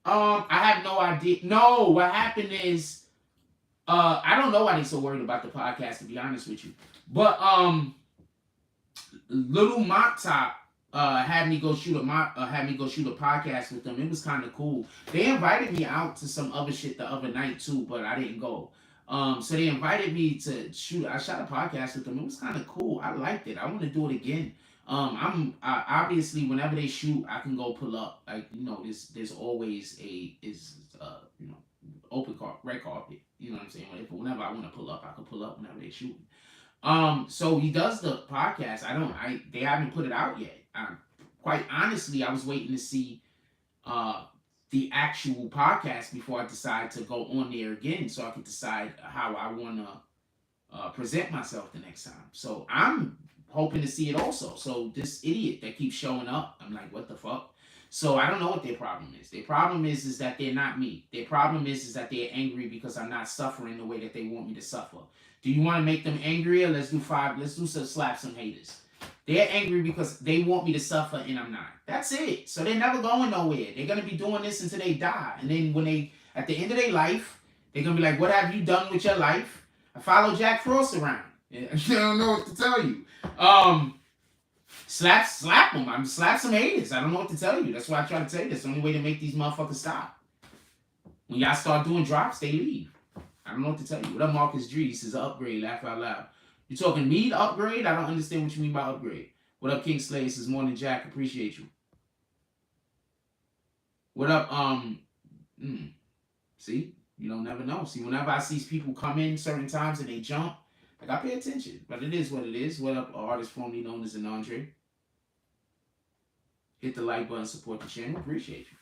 I have no idea. No, what happened is, I don't know why they so worried about the podcast, to be honest with you. But Little Mop Top had me go shoot a podcast with them. It was kind of cool. They invited me out to some other shit the other night too, but I didn't go. So they invited me to shoot. I shot a podcast with them. It was kind of cool. I liked it. I want to do it again. Obviously whenever they shoot, I can go pull up. Like, you know, there's always you know, red carpet. You know what I'm saying? Whenever I want to pull up, I can pull up whenever they shoot. So he does the podcast. They haven't put it out yet. Quite honestly, I was waiting to see the actual podcast before I decide to go on there again, so I could decide how I want to present myself the next time. So I'm hoping to see it also. So this idiot that keeps showing up, I'm like, what the fuck? So I don't know what their problem is. Their problem is that they're not me. Their problem is that they're angry because I'm not suffering the way that they want me to suffer. Do you want to make them angrier? Let's do slap some haters. They're angry because they want me to suffer and I'm not. That's it. So they're never going nowhere. They're going to be doing this until they die. And then when they, at the end of their life, they're going to be like, what have you done with your life? I follow Jack Frost around. I don't know what to tell you. Slap them. I'm slap some haters. I don't know what to tell you. That's why I try to tell you this. The only way to make these motherfuckers stop. When y'all start doing drops, they leave. I don't know what to tell you. What up, Marcus G? He says upgrade. Laugh out loud. You talking me to upgrade? I don't understand what you mean by upgrade. What up, King Slay? Says Morning Jack. Appreciate you. What up? See, you don't never know. See, whenever I see people come in certain times and they jump, like, I pay attention. But it is what it is. What up, artist formerly known as an Andre? Hit the like button, support the channel. Appreciate you.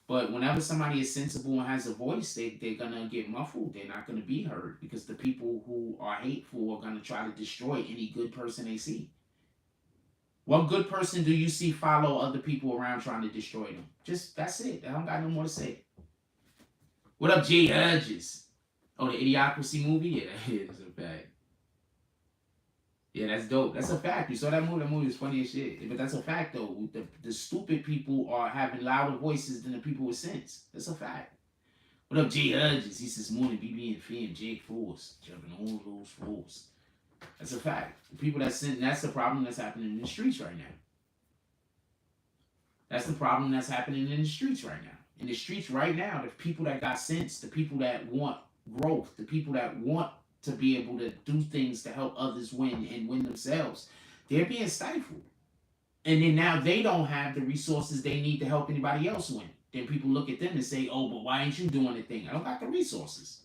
But whenever somebody is sensible and has a voice, they're going to get muffled. They're not going to be heard because the people who are hateful are going to try to destroy any good person they see. What good person do you see follow other people around trying to destroy them? Just, that's it. I don't got no more to say. What up, Jay Hodges? Oh, the Idiocracy movie? Yeah, that's a fact. Yeah, that's dope. That's a fact. You saw that movie? That movie was funny as shit. But that's a fact, though. The stupid people are having louder voices than the people with sense. That's a fact. What up, Jay Hodges? He says, morning, BB and Fee and Jake Force. Jumping all those fools. That's a fact. The people that sin, that's the problem that's happening in the streets right now. That's the problem that's happening in the streets right now. In the streets right now, the people that got sense, the people that want growth, the people that want to be able to do things to help others win and win themselves, they're being stifled. And then now they don't have the resources they need to help anybody else win. Then people look at them and say, oh, but why ain't you doing the thing? I don't got the resources.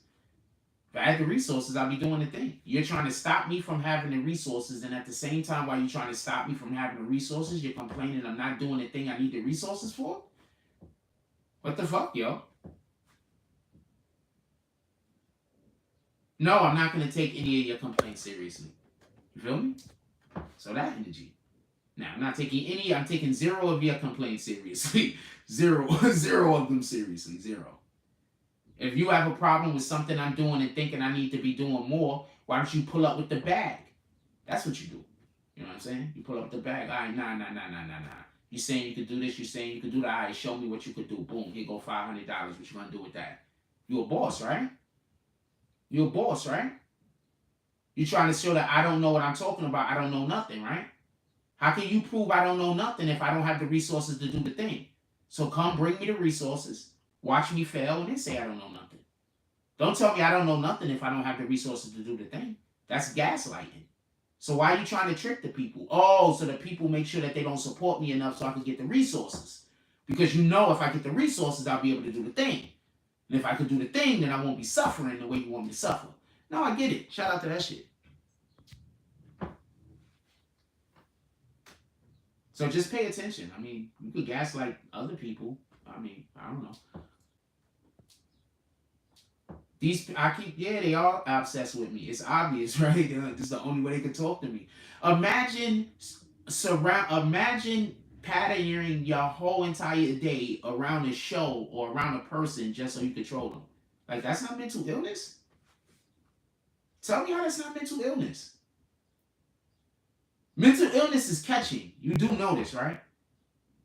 If I had the resources, I'd be doing the thing. You're trying to stop me from having the resources, and at the same time, while you're trying to stop me from having the resources, you're complaining I'm not doing the thing I need the resources for? What the fuck, yo? No, I'm not going to take any of your complaints seriously. You feel me? So that energy. Now, I'm not taking any, I'm taking 0 of your complaints seriously. 0 of them seriously. 0. If you have a problem with something I'm doing and thinking I need to be doing more, why don't you pull up with the bag? That's what you do. You know what I'm saying? You pull up with the bag. All right, nah. You saying you could do this, you saying you could do that. All right, show me what you could do. Boom, here go $500. What you going to do with that? You a boss, right? You're a boss, right? You're trying to show that I don't know what I'm talking about. I don't know nothing, right? How can you prove I don't know nothing if I don't have the resources to do the thing? So come bring me the resources, watch me fail, and then say I don't know nothing. Don't tell me I don't know nothing if I don't have the resources to do the thing. That's gaslighting. So why are you trying to trick the people? Oh, so the people make sure that they don't support me enough so I can get the resources. Because you know if I get the resources, I'll be able to do the thing. And if I could do the thing, then I won't be suffering the way you want me to suffer. No, I get it. Shout out to that shit. So just pay attention. I mean, you could gaslight other people. I mean, I don't know. They are obsessed with me. It's obvious, right? This is the only way they can talk to me. Imagine patterning your whole entire day around a show or around a person just so you control them. Like, that's not mental illness? Tell me how that's not mental illness. Mental illness is catching. You do know this, right?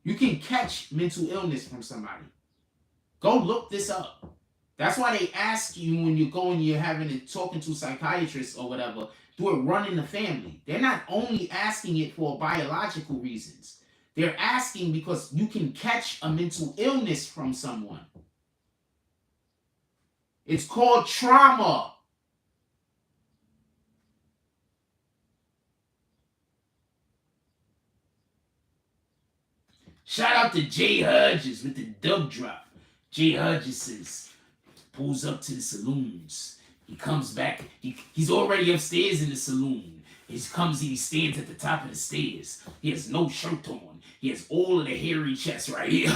You can catch mental illness from somebody. Go look this up. That's why they ask you when you're going, you're talking to psychiatrists or whatever, do it run in the family. They're not only asking it for biological reasons. They're asking because you can catch a mental illness from someone. It's called trauma. Shout out to Jay Hodges with the dub drop. Jay Hodges says, pulls up to the saloons. He comes back. He's already upstairs in the saloon. He stands at the top of the stairs. He has no shirt on. He has all of the hairy chest right here.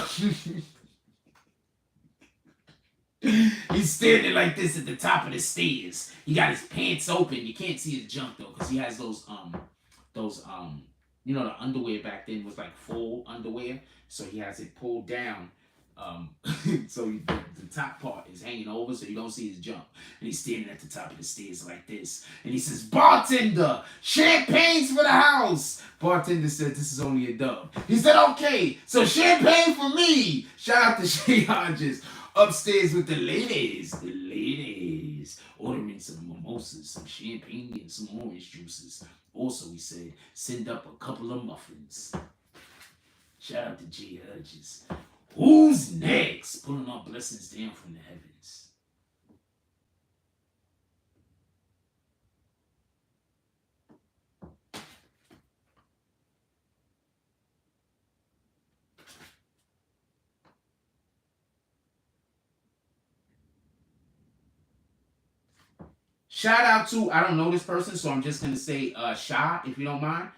He's standing like this at the top of the stairs. He got his pants open. You can't see his junk though, because he has those you know, the underwear back then was like full underwear, so he has it pulled down. So the top part is hanging over, so you don't see his jump. And he's standing at the top of the stairs like this. And he says, "Bartender, champagne's for the house." Bartender said, "This is only a dub." He said, "Okay, so champagne for me." Shout out to Shay Hodges. Upstairs with the ladies. The ladies. Ordering some mimosas, some champagne, and some orange juices. Also, he said, send up a couple of muffins. Shout out to Jay Hodges. Who's next? Pulling our blessings down from the heavens. Shout out to, I don't know this person, so I'm just going to say Shy, if you don't mind.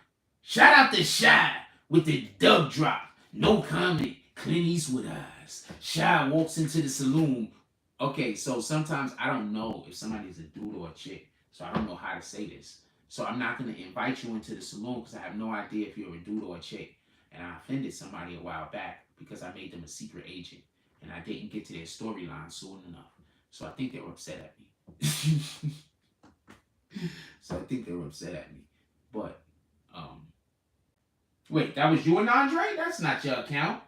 Shout out to Shy with the dub drop. No comment. Clint Eastwood eyes. Shy walks into the saloon. Okay, so sometimes I don't know if somebody's a dude or a chick, so I don't know how to say this. So I'm not going to invite you into the saloon because I have no idea if you're a dude or a chick. And I offended somebody a while back because I made them a secret agent. And I didn't get to their storyline soon enough. So I think they were upset at me. So I think they were upset at me. But, wait, that was you and Andre? That's not your account.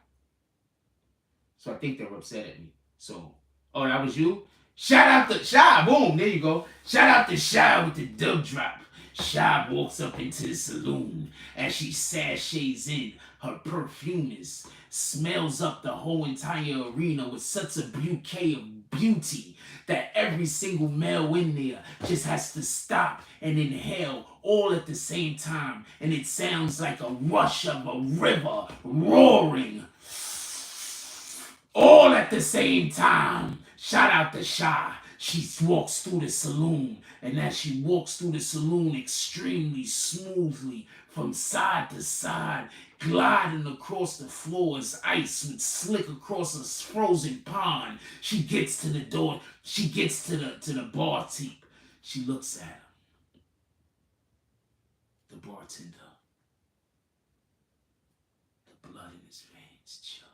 So I think they were upset at me. So, oh, that was you? Shout out to Shy. Boom, there you go. Shout out to Shy with the dub drop. Shy walks up into the saloon. As she sashays in, her perfumist smells up the whole entire arena with such a bouquet of beauty that every single male in there just has to stop and inhale all at the same time. And it sounds like a rush of a river roaring all at the same time. Shout out to Shy. She walks through the saloon, and as she walks through the saloon extremely smoothly from side to side, gliding across the floor as ice would slick across a frozen pond, she gets to the door. She gets to the bar teep. She looks at him. The bartender. The blood in his veins chilling,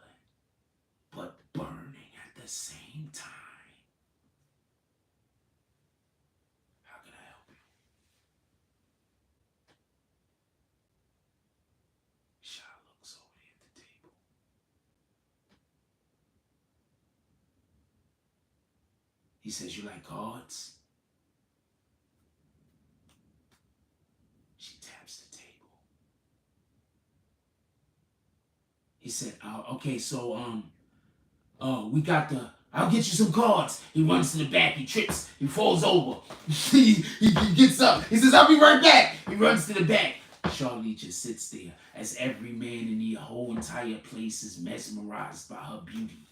but burning at the same time. How can I help you? Shaw looks over there at the table. He says, "You like cards?" She taps the table. He said, "Okay, so we got I'll get you some cards." He runs to the back. He trips. He falls over. he gets up. He says, "I'll be right back." He runs to the back. Charlie just sits there as every man in the whole entire place is mesmerized by her beauty.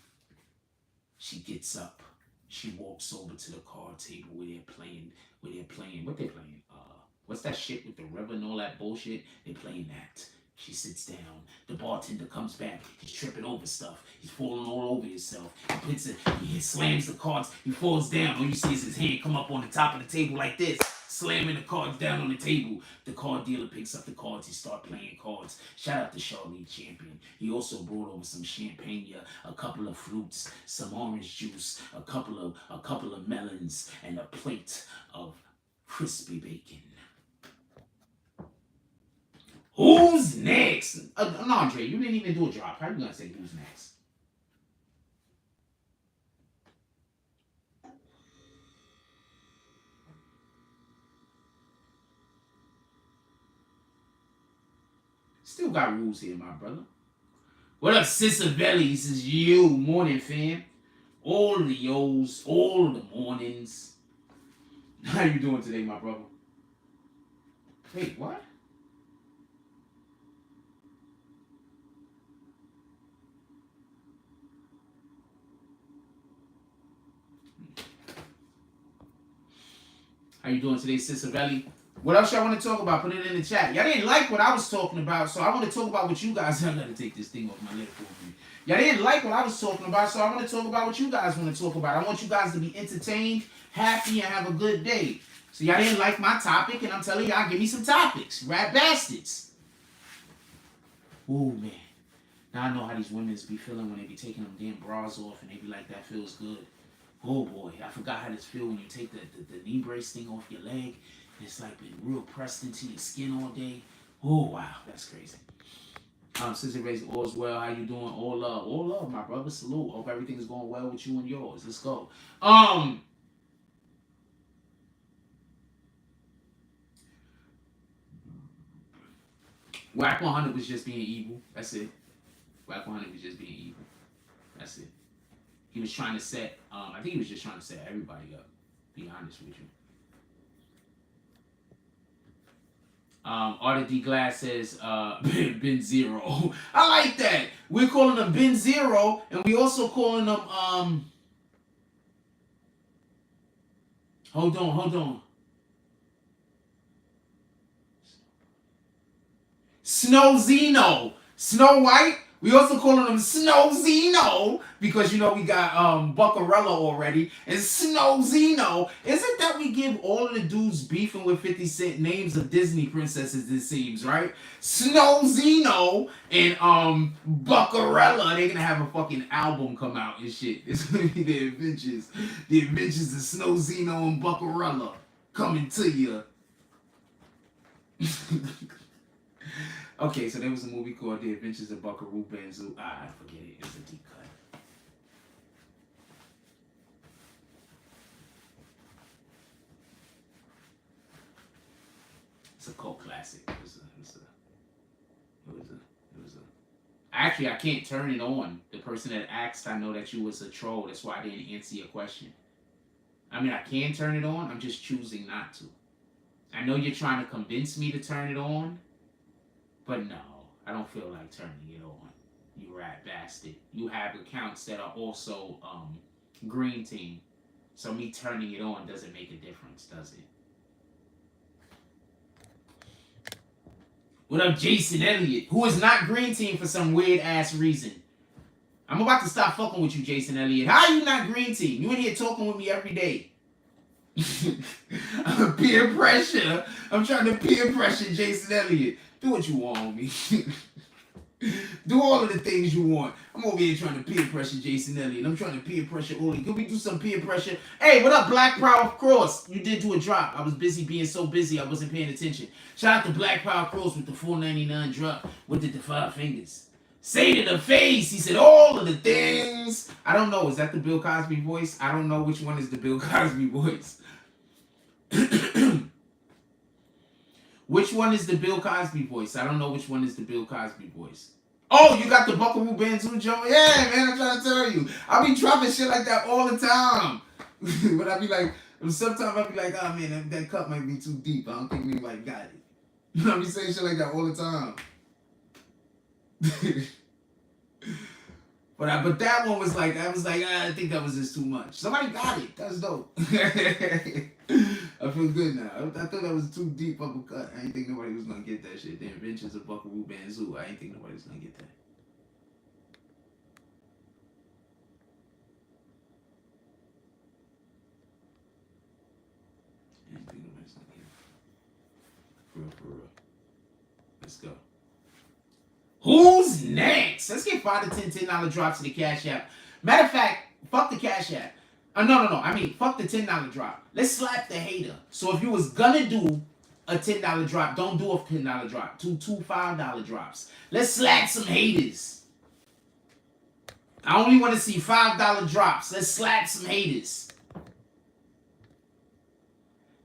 She gets up. She walks over to the card table where they're playing. What they're playing? What's that shit with the river and all that bullshit? They're playing that. She sits down. The bartender comes back. He's tripping over stuff. He's falling all over himself. He slams the cards. He falls down. All you see is his hand come up on the top of the table like this, slamming the cards down on the table. The card dealer picks up the cards. He starts playing cards. Shout out to Charlie Champion. He also brought over some champagne, a couple of fruits, some orange juice, a couple of melons, and a plate of crispy bacon. Who's next? Andre, you didn't even do a drop. How are you gonna say who's next? Still got rules here, my brother. What up, Cicerelli? This is you, morning fam. All of the yo's, all of the mornings. How you doing today, my brother? Wait, what? How you doing today, Cicerelli? What else y'all want to talk about? Put it in the chat. Y'all didn't like what I was talking about, so I want to talk about what you guys... I gotta take this thing off my lip for me. Y'all didn't like what I was talking about, so I want to talk about what you guys want to talk about. I want you guys to be entertained, happy, and have a good day. So y'all didn't like my topic, and I'm telling y'all, give me some topics. Rat bastards. Ooh, man. Now I know how these women be feeling when they be taking them damn bras off, and they be like, that feels good. Oh, boy. I forgot how this feel when you take the knee brace thing off your leg. It's like been real pressed into your skin all day. Oh, wow. That's crazy. Sister Race, all's well. How you doing? All love, my brother. Salute. Hope everything's going well with you and yours. Let's go. Wack 100 was just being evil. That's it. Wack 100 was just being evil. That's it. He was trying to set, I think he was just trying to set everybody up. Be honest with you. Artie D Glass says, Benzino. I like that. We're calling them Benzino, and we also calling them, hold on. Snowzino. Snow White. We also calling them Snowzino because, you know, we got Buckarella already. And Snowzino. Isn't that we give all of the dudes beefing with 50 Cent names of Disney princesses, it seems, right? Snowzino and Buckarella. They're going to have a fucking album come out and shit. It's going to be the adventures. The adventures of Snowzino and Buckarella coming to you. Okay, so there was a movie called The Adventures of Buckaroo Banzoo. I forget it. It's a deep cut. It's a cult classic. It was a. Actually, I can't turn it on. The person that asked, I know that you was a troll. That's why I didn't answer your question. I mean, I can turn it on. I'm just choosing not to. I know you're trying to convince me to turn it on. But no, I don't feel like turning it on. You rat bastard. You have accounts that are also green team. So me turning it on doesn't make a difference, does it? What up, Jason Elliott? Who is not green team for some weird ass reason. I'm about to stop fucking with you, Jason Elliott. How are you not green team? You in here talking with me every day. Peer pressure. I'm trying to peer pressure Jason Elliott. Do what you want on me. Do all of the things you want. I'm over here trying to peer pressure Jason Elliott. I'm trying to peer pressure Oli. Could we do some peer pressure? Hey, what up, Black Power Cross? You did do a drop. I was busy being so busy I wasn't paying attention. Shout out to Black Power Cross with the $4.99 drop. What did the 5 fingers? Say to the face. He said all of the things. I don't know. Is that the Bill Cosby voice? I don't know which one is the Bill Cosby voice. Which one is the Bill Cosby voice? I don't know which one is the Bill Cosby voice. Oh, you got the Buckaroo Banzoo Joe? Yeah, man, I'm trying to tell you. I be dropping shit like that all the time. But I be like, sometimes I be like, oh man, that cut might be too deep. I don't think anybody got it. You know, I be saying shit like that all the time. But that one was like, I think that was just too much. Somebody got it. That's dope. I feel good now. I thought that was too deep of a cut. I didn't think nobody was going to get that shit. The Adventures of Buckaroo Banzoo. I didn't think nobody was going to get that. I didn't think nobody's going to get it. For real. Let's go. Who's next? Let's get 5 to 10 $10 drops to the Cash App. Matter of fact, fuck the Cash App. No. I mean, fuck the $10 drop. Let's slap the hater. So if you was gonna do a $10 drop, don't do a $10 drop. Do 2 $5 drops. Let's slap some haters. I only want to see $5 drops. Let's slap some haters.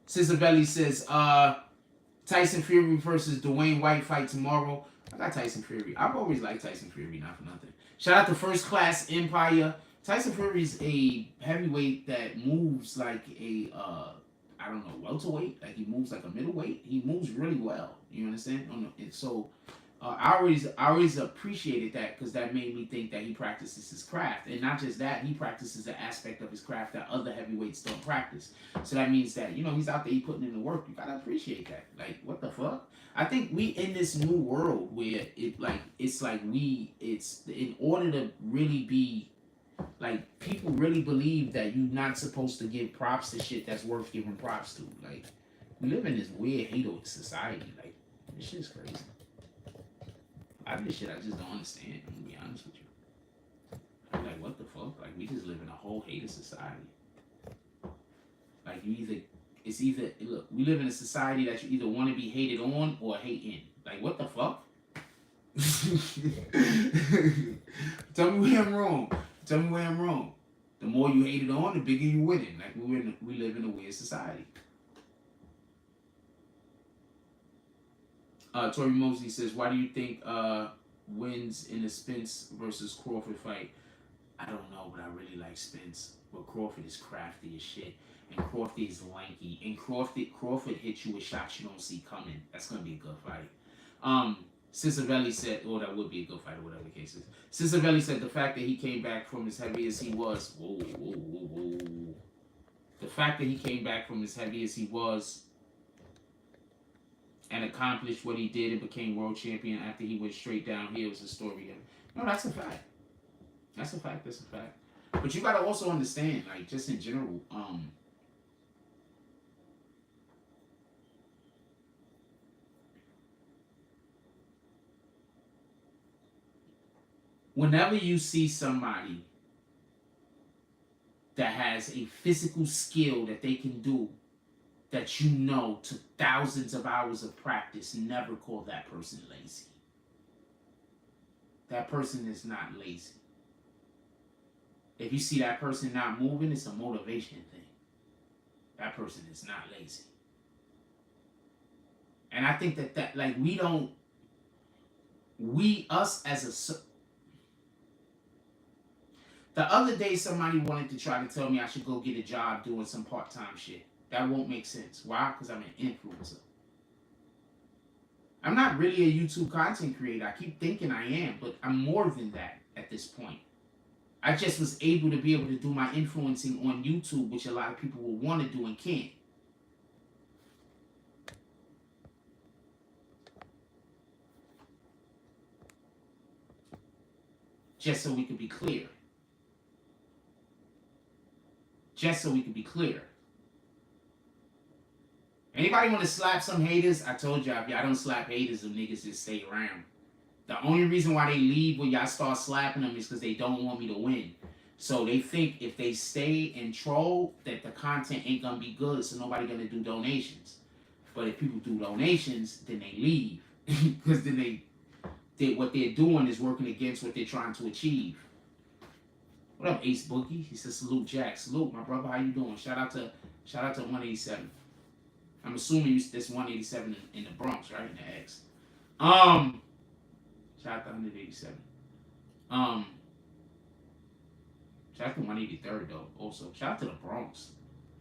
Sister Belly says, Tyson Fury versus Dwayne White fight tomorrow. I got Tyson Fury. I've always liked Tyson Fury, not for nothing. Shout out to First Class Empire. Tyson Fury's a heavyweight that moves like a I don't know, welterweight. Like he moves like a middleweight. He moves really well. You understand? And so I always appreciated that because that made me think that he practices his craft, and not just that, he practices an aspect of his craft that other heavyweights don't practice. So that means that he's out there, he putting in the work. You gotta appreciate that. Like what the fuck? I think we in this new world where it's in order to really be like people really believe that you're not supposed to give props to shit that's worth giving props to. Like we live in this weird hater society. Like this shit's crazy. A lot of this shit I just don't understand. I'm gonna be honest with you. I'm like, what the fuck? Like we just live in a whole hater society. Like look, we live in a society that you either want to be hated on or hate in. Like what the fuck? Tell me where I'm wrong. Tell me where I'm wrong. The more you hate it on, the bigger you winning. Like we live in a weird society. Tori Mosley says, why do you think wins in the Spence versus Crawford fight? I don't know, but I really like Spence. But Crawford is crafty as shit. And Crawford is lanky. And Crawford hits you with shots you don't see coming. That's going to be a good fight. Cicerelli said, that would be a good fight or whatever the case is. Cicerelli said the fact that he came back from as heavy as he was. Whoa. The fact that he came back from as heavy as he was and accomplished what he did and became world champion after he went straight downhill is a story. No, that's a fact. That's a fact. But you gotta also understand, like, just in general, whenever you see somebody that has a physical skill that they can do that took thousands of hours of practice, never call that person lazy. That person is not lazy. If you see that person not moving, it's a motivation thing. That person is not lazy. And I think that like the other day somebody wanted to try to tell me I should go get a job doing some part-time shit. That won't make sense. Why? Because I'm an influencer. I'm not really a YouTube content creator. I keep thinking I am, but I'm more than that at this point. I just was able to do my influencing on YouTube, which a lot of people will want to do and can't. Just so we can be clear. Anybody want to slap some haters? I told y'all, if y'all don't slap haters, them niggas just stay around. The only reason why they leave when y'all start slapping them is because they don't want me to win. So they think if they stay and troll, that the content ain't going to be good, so nobody going to do donations. But if people do donations, then they leave. Because then what they're doing is working against what they're trying to achieve. What up, Ace Boogie? He says, salute Jack. Salute, my brother. How you doing? Shout out to 187. I'm assuming that's 187 in the Bronx, right? In the X. Shout out to 187. Shout out to 183rd though. Also, shout out to the Bronx.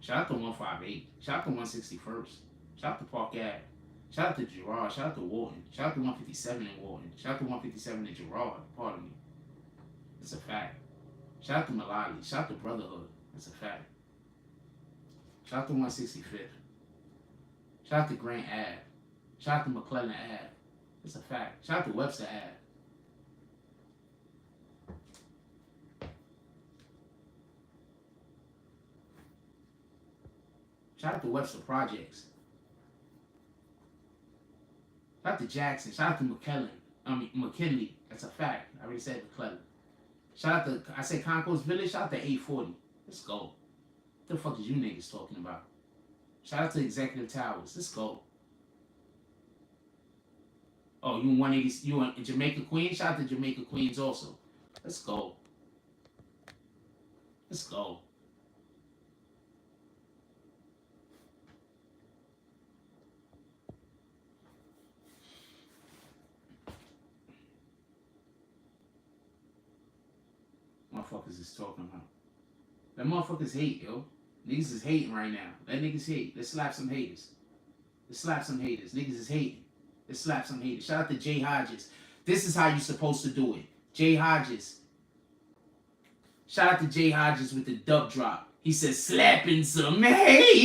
Shout out to 158. Shout out to 161st. Shout out to Park Ave. Shout out to Girard. Shout out to Walton. Shout out to 157 in Walton. Shout out to 157 in Girard. Pardon me. It's a fact. Shout out to Malali. Shout out to Brotherhood. It's a fact. Shout out to 165th. Shout out to Grant Ave. Shout out to McClellan Ave. It's a fact. Shout out to Webster Ave. Shout out to Webster Projects. Shout out to Jackson. Shout out to McKinley. That's a fact. I already said McClellan. Shout out to, I said Concourse Village. Shout out to 840. Let's go. What the fuck is you niggas talking about? Shout out to Executive Towers. Let's go. Oh, you in 180? You in Jamaica Queens? Shout out to Jamaica Queens also. Let's go. Let's go. motherfuckers is talking about. That motherfuckers hate, yo. Niggas is hating right now. Let niggas hate. Let's slap some haters. Let's slap some haters. Niggas is hating. Let's slap some haters. Shout out to Jay Hodges. This is how you supposed to do it. Jay Hodges. Shout out to Jay Hodges with the dub drop. He says, slapping some haters.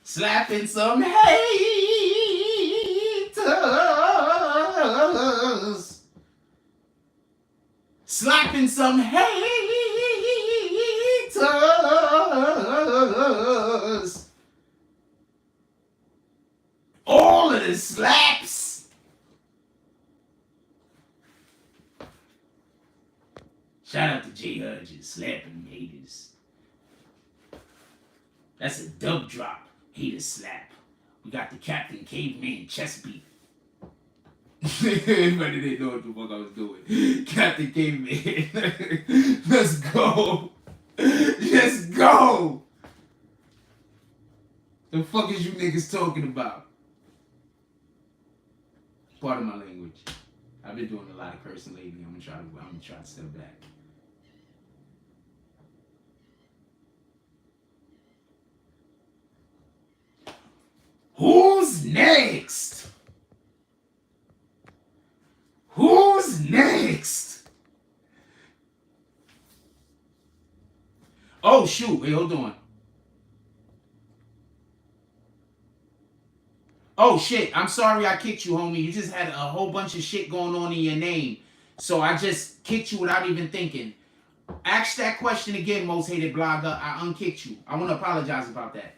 Slapping some haters. Slapping some haters. All of the slaps. Shout out to Jay Hodges, slapping haters. That's a dub drop. Hater slap. We got the Captain Caveman chest beat. Everybody didn't know what the fuck I was doing. Captain Caveman. Let's go. Let's go. The fuck is you niggas talking about? Part of my language. I've been doing a lot of cursing lately. I'm gonna try to step back. Who's next? Who's next? Oh shoot, wait, hold on. Oh shit, I'm sorry I kicked you, homie. You just had a whole bunch of shit going on in your name. So I just kicked you without even thinking. Ask that question again, most hated blogger. I unkicked you. I want to apologize about that.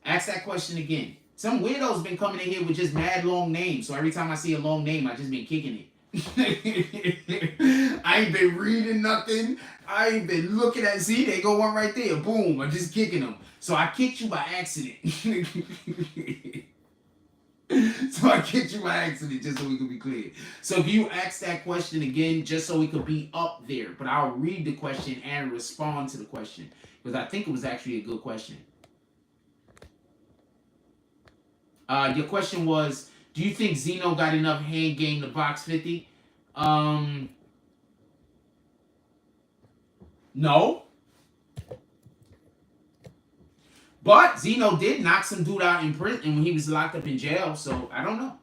Ask that question again. Some weirdo's been coming in here with just mad long names. So every time I see a long name, I just been kicking it. I ain't been reading nothing. I ain't been looking at. See, they go one right there. Boom. I'm just kicking them. So I kicked you by accident. So I kicked you by accident just so we could be clear. So if you ask that question again, just so we could be up there. But I'll read the question and respond to the question. Because I think it was actually a good question. Your question was, do you think Zeno got enough hand game to box 50? No. But Zeno did knock some dude out in prison when he was locked up in jail, so I don't know.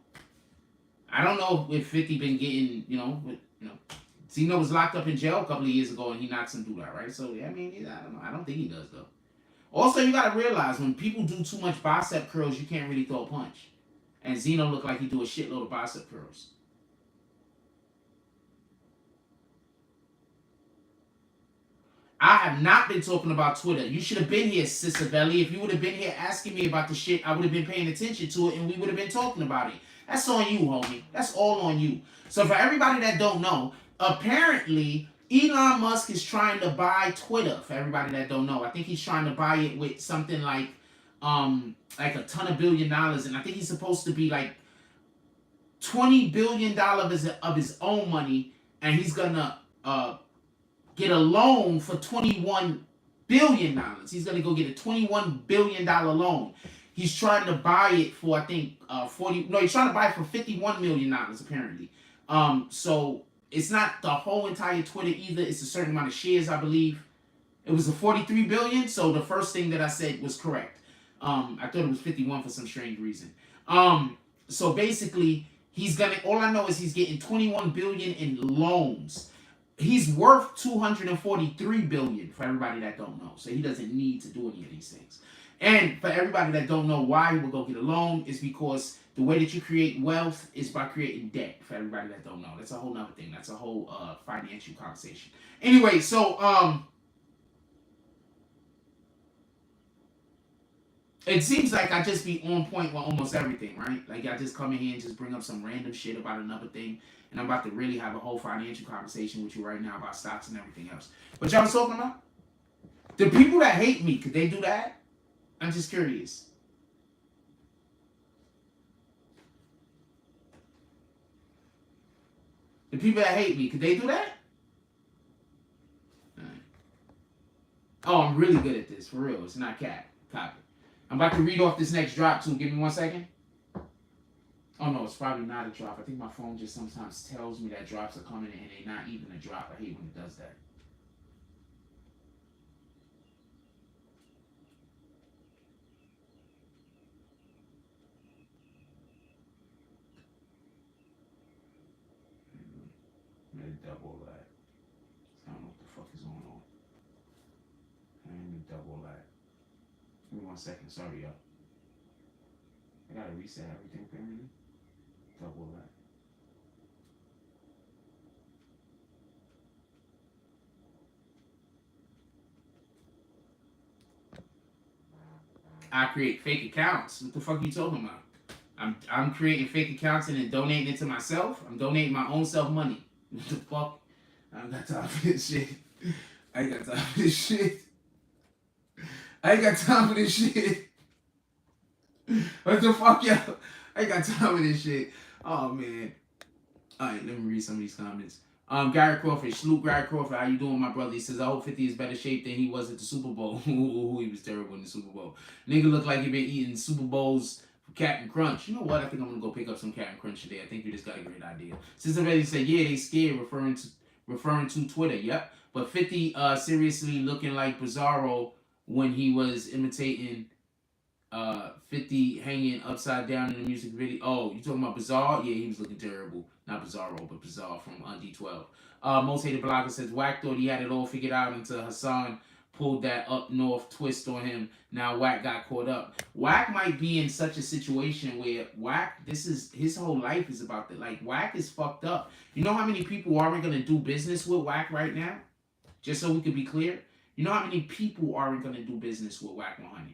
I don't know if 50 been getting, Zeno was locked up in jail a couple of years ago and he knocked some dude out, right? So, I mean, I don't know. I don't think he does, though. Also, you got to realize, when people do too much bicep curls, you can't really throw a punch. And Zeno looked like he do a shitload of bicep curls. I have not been talking about Twitter. You should have been here, Sister Belly. If you would have been here asking me about the shit, I would have been paying attention to it and we would have been talking about it. That's on you, homie. That's all on you. So for everybody that don't know, apparently Elon Musk is trying to buy Twitter. For everybody that don't know, I think he's trying to buy it with something like $1 ton of $1 billion, and I think he's supposed to be like $20 billion of his own money, and he's gonna get a loan for $21 billion. He's gonna go get a $21 billion loan. He's trying to buy it for, I think, he's trying to buy it for $51 million apparently. So it's not the whole entire Twitter either. It's a certain amount of shares, I believe. It was a 43 billion. So the first thing that I said was correct. I thought it was 51 for some strange reason. So basically, all I know is he's getting 21 billion in loans. He's worth 243 billion for everybody that don't know. So he doesn't need to do any of these things. And for everybody that don't know why he will go get a loan, is because the way that you create wealth is by creating debt. For everybody that don't know, that's a whole nother thing. That's a whole financial conversation. Anyway, so it seems like I just be on point with almost everything, right? Like I just come in here and just bring up some random shit about another thing, and I'm about to really have a whole financial conversation with you right now about stocks and everything else. But y'all was talking about the people that hate me. Could they do that? I'm just curious. The people that hate me, could they do that? All right. Oh, I'm really good at this, for real. It's not cat. Copy. I'm about to read off this next drop too. Give me 1 second. Oh no, it's probably not a drop. I think my phone just sometimes tells me that drops are coming and they're not even a drop. I hate when it does that. Let me double that. I don't know what the fuck is going on. Let me double that. Give me 1 second. Sorry, y'all. I gotta reset everything apparently. Double that. I create fake accounts. What the fuck are you talking about? I'm creating fake accounts and then donating it to myself. I'm donating my own self money. What the fuck? I ain't got time for this shit. I ain't got time for this shit. I ain't got time for this shit. What the fuck, yo? I ain't got time for this shit. Oh man. Alright, let me read some of these comments. Gary Crawford, salute Gary Crawford. How you doing, my brother? He says, I hope 50 is better shape than he was at the Super Bowl. He was terrible in the Super Bowl. Nigga look like he been eating Super Bowls for Captain Crunch. You know what? I think I'm gonna go pick up some Captain Crunch today. I think you just got a great idea. Sister Betty said, yeah, they scared, referring to Twitter. Yep. But 50 seriously looking like Bizarro when he was imitating 50 hanging upside down in the music video. Oh, you talking about Bizarre? Yeah, he was looking terrible. Not Bizarro, but Bizarre from D12. Most hated blogger says Wack thought he had it all figured out until Hassan pulled that up north twist on him. Now Wack got caught up. Wack might be in such a situation where Wack, this is his whole life is about that. Like Wack is fucked up. You know how many people aren't gonna do business with Wack right now? Just so we can be clear. You know how many people aren't gonna do business with Wack 100?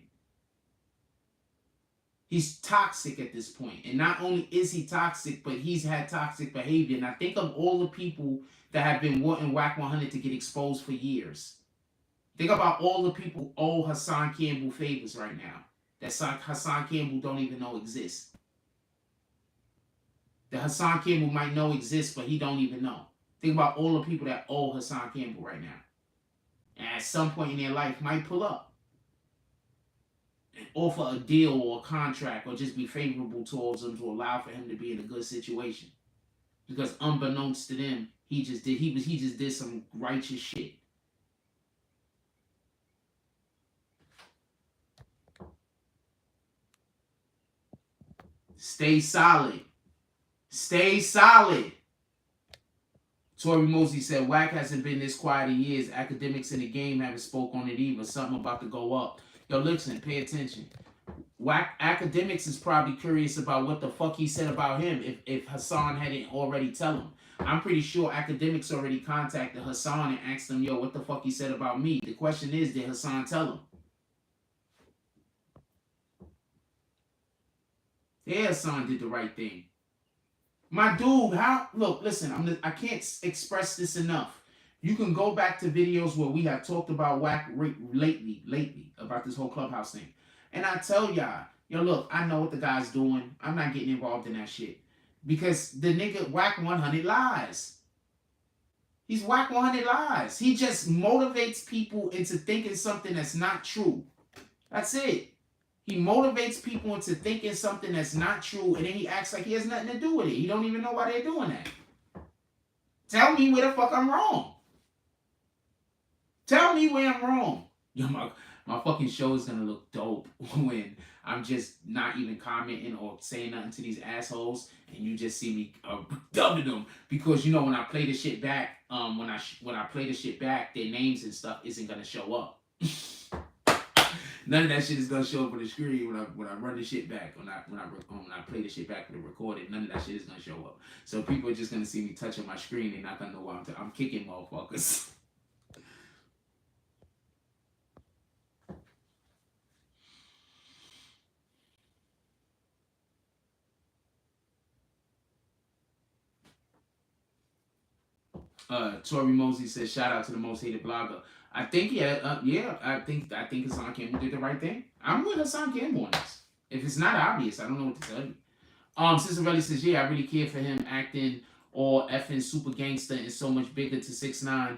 He's toxic at this point. And not only is he toxic, but he's had toxic behavior. Now think of all the people that have been wanting Wack 100 to get exposed for years. Think about all the people who owe Hassan Campbell favors right now. That Hassan Campbell don't even know exist. That Hassan Campbell might know exists, but he don't even know. Think about all the people that owe Hassan Campbell right now. And at some point in their life might pull up. Offer a deal or a contract or just be favorable towards him to allow for him to be in a good situation. Because unbeknownst to them, he just did some righteous shit. Stay solid. Stay solid. Tori Mosey said, Wack hasn't been this quiet in years. Academics in the game haven't spoke on it either. Something about to go up. Yo, listen, pay attention. Wack Academics is probably curious about what the fuck he said about him if Hassan hadn't already tell him. I'm pretty sure Academics already contacted Hassan and asked him, yo, what the fuck he said about me. The question is, did Hassan tell him? Yeah, Hassan did the right thing. My dude, look, listen, I can't express this enough. You can go back to videos where we have talked about Wack lately, about this whole Clubhouse thing. And I tell y'all, yo, look, I know what the guy's doing. I'm not getting involved in that shit. Because the nigga Wack 100 lies. He's Wack 100 lies. He just motivates people into thinking something that's not true. That's it. He motivates people into thinking something that's not true, and then he acts like he has nothing to do with it. He don't even know why they're doing that. Tell me where the fuck I'm wrong. Tell me where I'm wrong. Yo, my fucking show is gonna look dope when I'm just not even commenting or saying nothing to these assholes, and you just see me dubbing them because you know when I play the shit back, when I play the shit back, their names and stuff isn't gonna show up. None of that shit is gonna show up on the screen when I run the shit back. When I play the shit back for the recorded, none of that shit is gonna show up. So people are just gonna see me touching my screen. They're not gonna know why I'm kicking motherfuckers. Tori Mosey says, shout out to the most hated blogger. I think, I think Hassan Campbell did the right thing. I'm with Hassan Campbell on this. If it's not obvious, I don't know what to tell you. Sister Relly says, yeah, I really care for him acting all effing super gangster and so much bigger to 6ix9ine.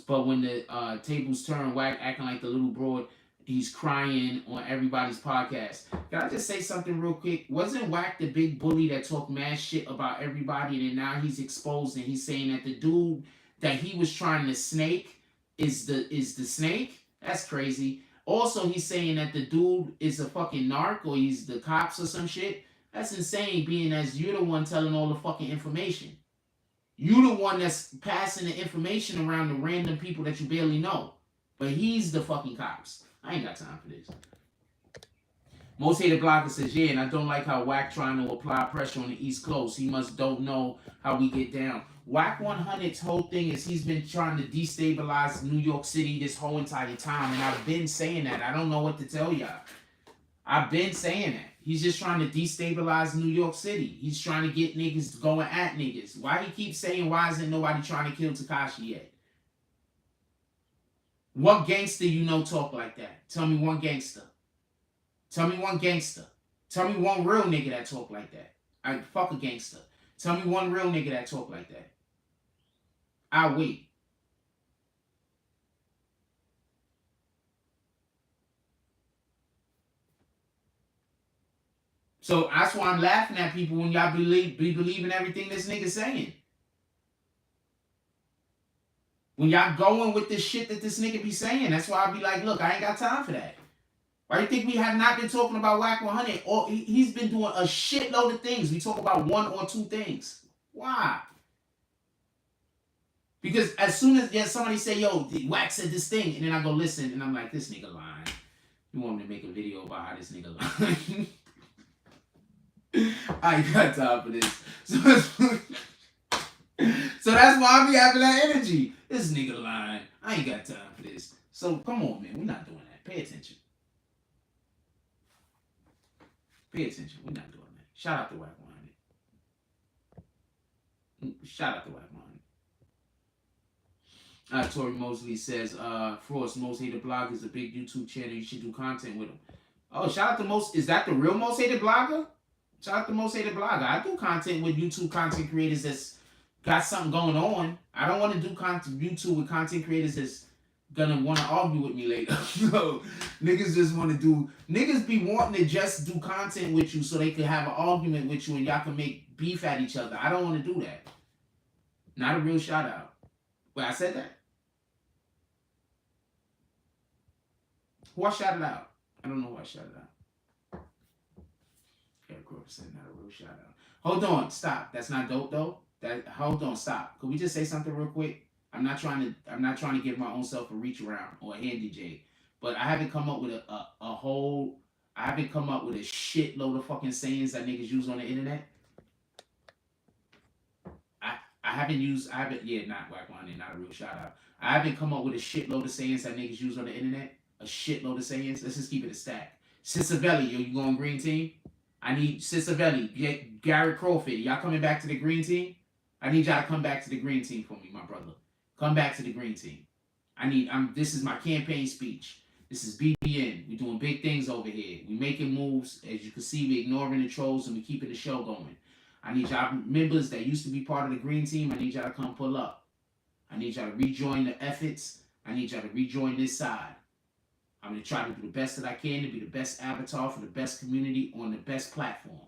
But when the tables turn, Wack acting like the little broad he's crying on everybody's podcast. Can I just say something real quick? Wasn't Wack the big bully that talked mad shit about everybody, and then now he's exposed and he's saying that the dude that he was trying to snake is the snake? That's crazy. Also, he's saying that the dude is a fucking narc or he's the cops or some shit. That's insane, being as you're the one telling all the fucking information. You the one that's passing the information around to random people that you barely know. But he's the fucking cops. I ain't got time for this. Most Hated Blogger says, yeah, and I don't like how Wack trying to apply pressure on the East Coast. He must don't know how we get down. Wack 100's whole thing is he's been trying to destabilize New York City this whole entire time. And I've been saying that. I don't know what to tell y'all. I've been saying that. He's just trying to destabilize New York City. He's trying to get niggas going at niggas. Why he keeps saying, why isn't nobody trying to kill Tekashi yet? What gangster you know talk like that? Tell me one gangster. Tell me one gangster. Tell me one real nigga that talk like that. I fuck a gangster. Tell me one real nigga that talk like that. I'll wait. So that's why I'm laughing at people when y'all be believing everything this nigga saying. When y'all going with the shit that this nigga be saying, that's why I be like, look, I ain't got time for that. Why do you think we have not been talking about Wack 100? Or he's been doing a shitload of things. We talk about one or two things. Why? Because as soon as somebody say, yo, Wack said this thing, and then I go listen, and I'm like, this nigga lying. You want me to make a video about how this nigga lying? I ain't got time for this. So that's why I be having that energy. This nigga lying. I ain't got time for this. So come on, man. We're not doing that. Pay attention. Pay attention. We're not doing that. Shout out to Wack 100. Shout out to Wack 100. Tori Mosley says, Frost, Most Hated Blogger is a big YouTube channel. You should do content with him. Oh, shout out to Most. Is that the real Most Hated Blogger? Shout out to Most Hated Blogger. I do content with YouTube content creators that's got something going on. I don't want to do YouTube with content creators that's gonna want to argue with me later. So niggas just want to do. Niggas be wanting to just do content with you so they can have an argument with you and y'all can make beef at each other. I don't want to do that. Not a real shout out. Wait, I said that? Who I shouted out? I don't know who I shouted out. Yeah, of course, not a real shout out. Hold on, stop. That's not dope though. Hold on, stop. Could we just say something real quick? I'm not trying to give my own self a reach around or a handy J, but I haven't come up with I haven't come up with a shitload of fucking sayings that niggas use on the internet. Not Wack 100, not a real shout out. I haven't come up with a shitload of sayings that niggas use on the internet. A shitload of sayings. Let's just keep it a stack. Cisavelli, yo, you going green team? I need Cisavelli, Garrett Crawford. Y'all coming back to the green team? I need y'all to come back to the green team for me, my brother. Come back to the green team. This is my campaign speech. This is BBN. We're doing big things over here. We making moves. As you can see, we ignoring the trolls and we keeping the show going. I need y'all members that used to be part of the green team. I need y'all to come pull up. I need y'all to rejoin the efforts. I need y'all to rejoin this side. I'm going to try to do the best that I can to be the best avatar for the best community on the best platform.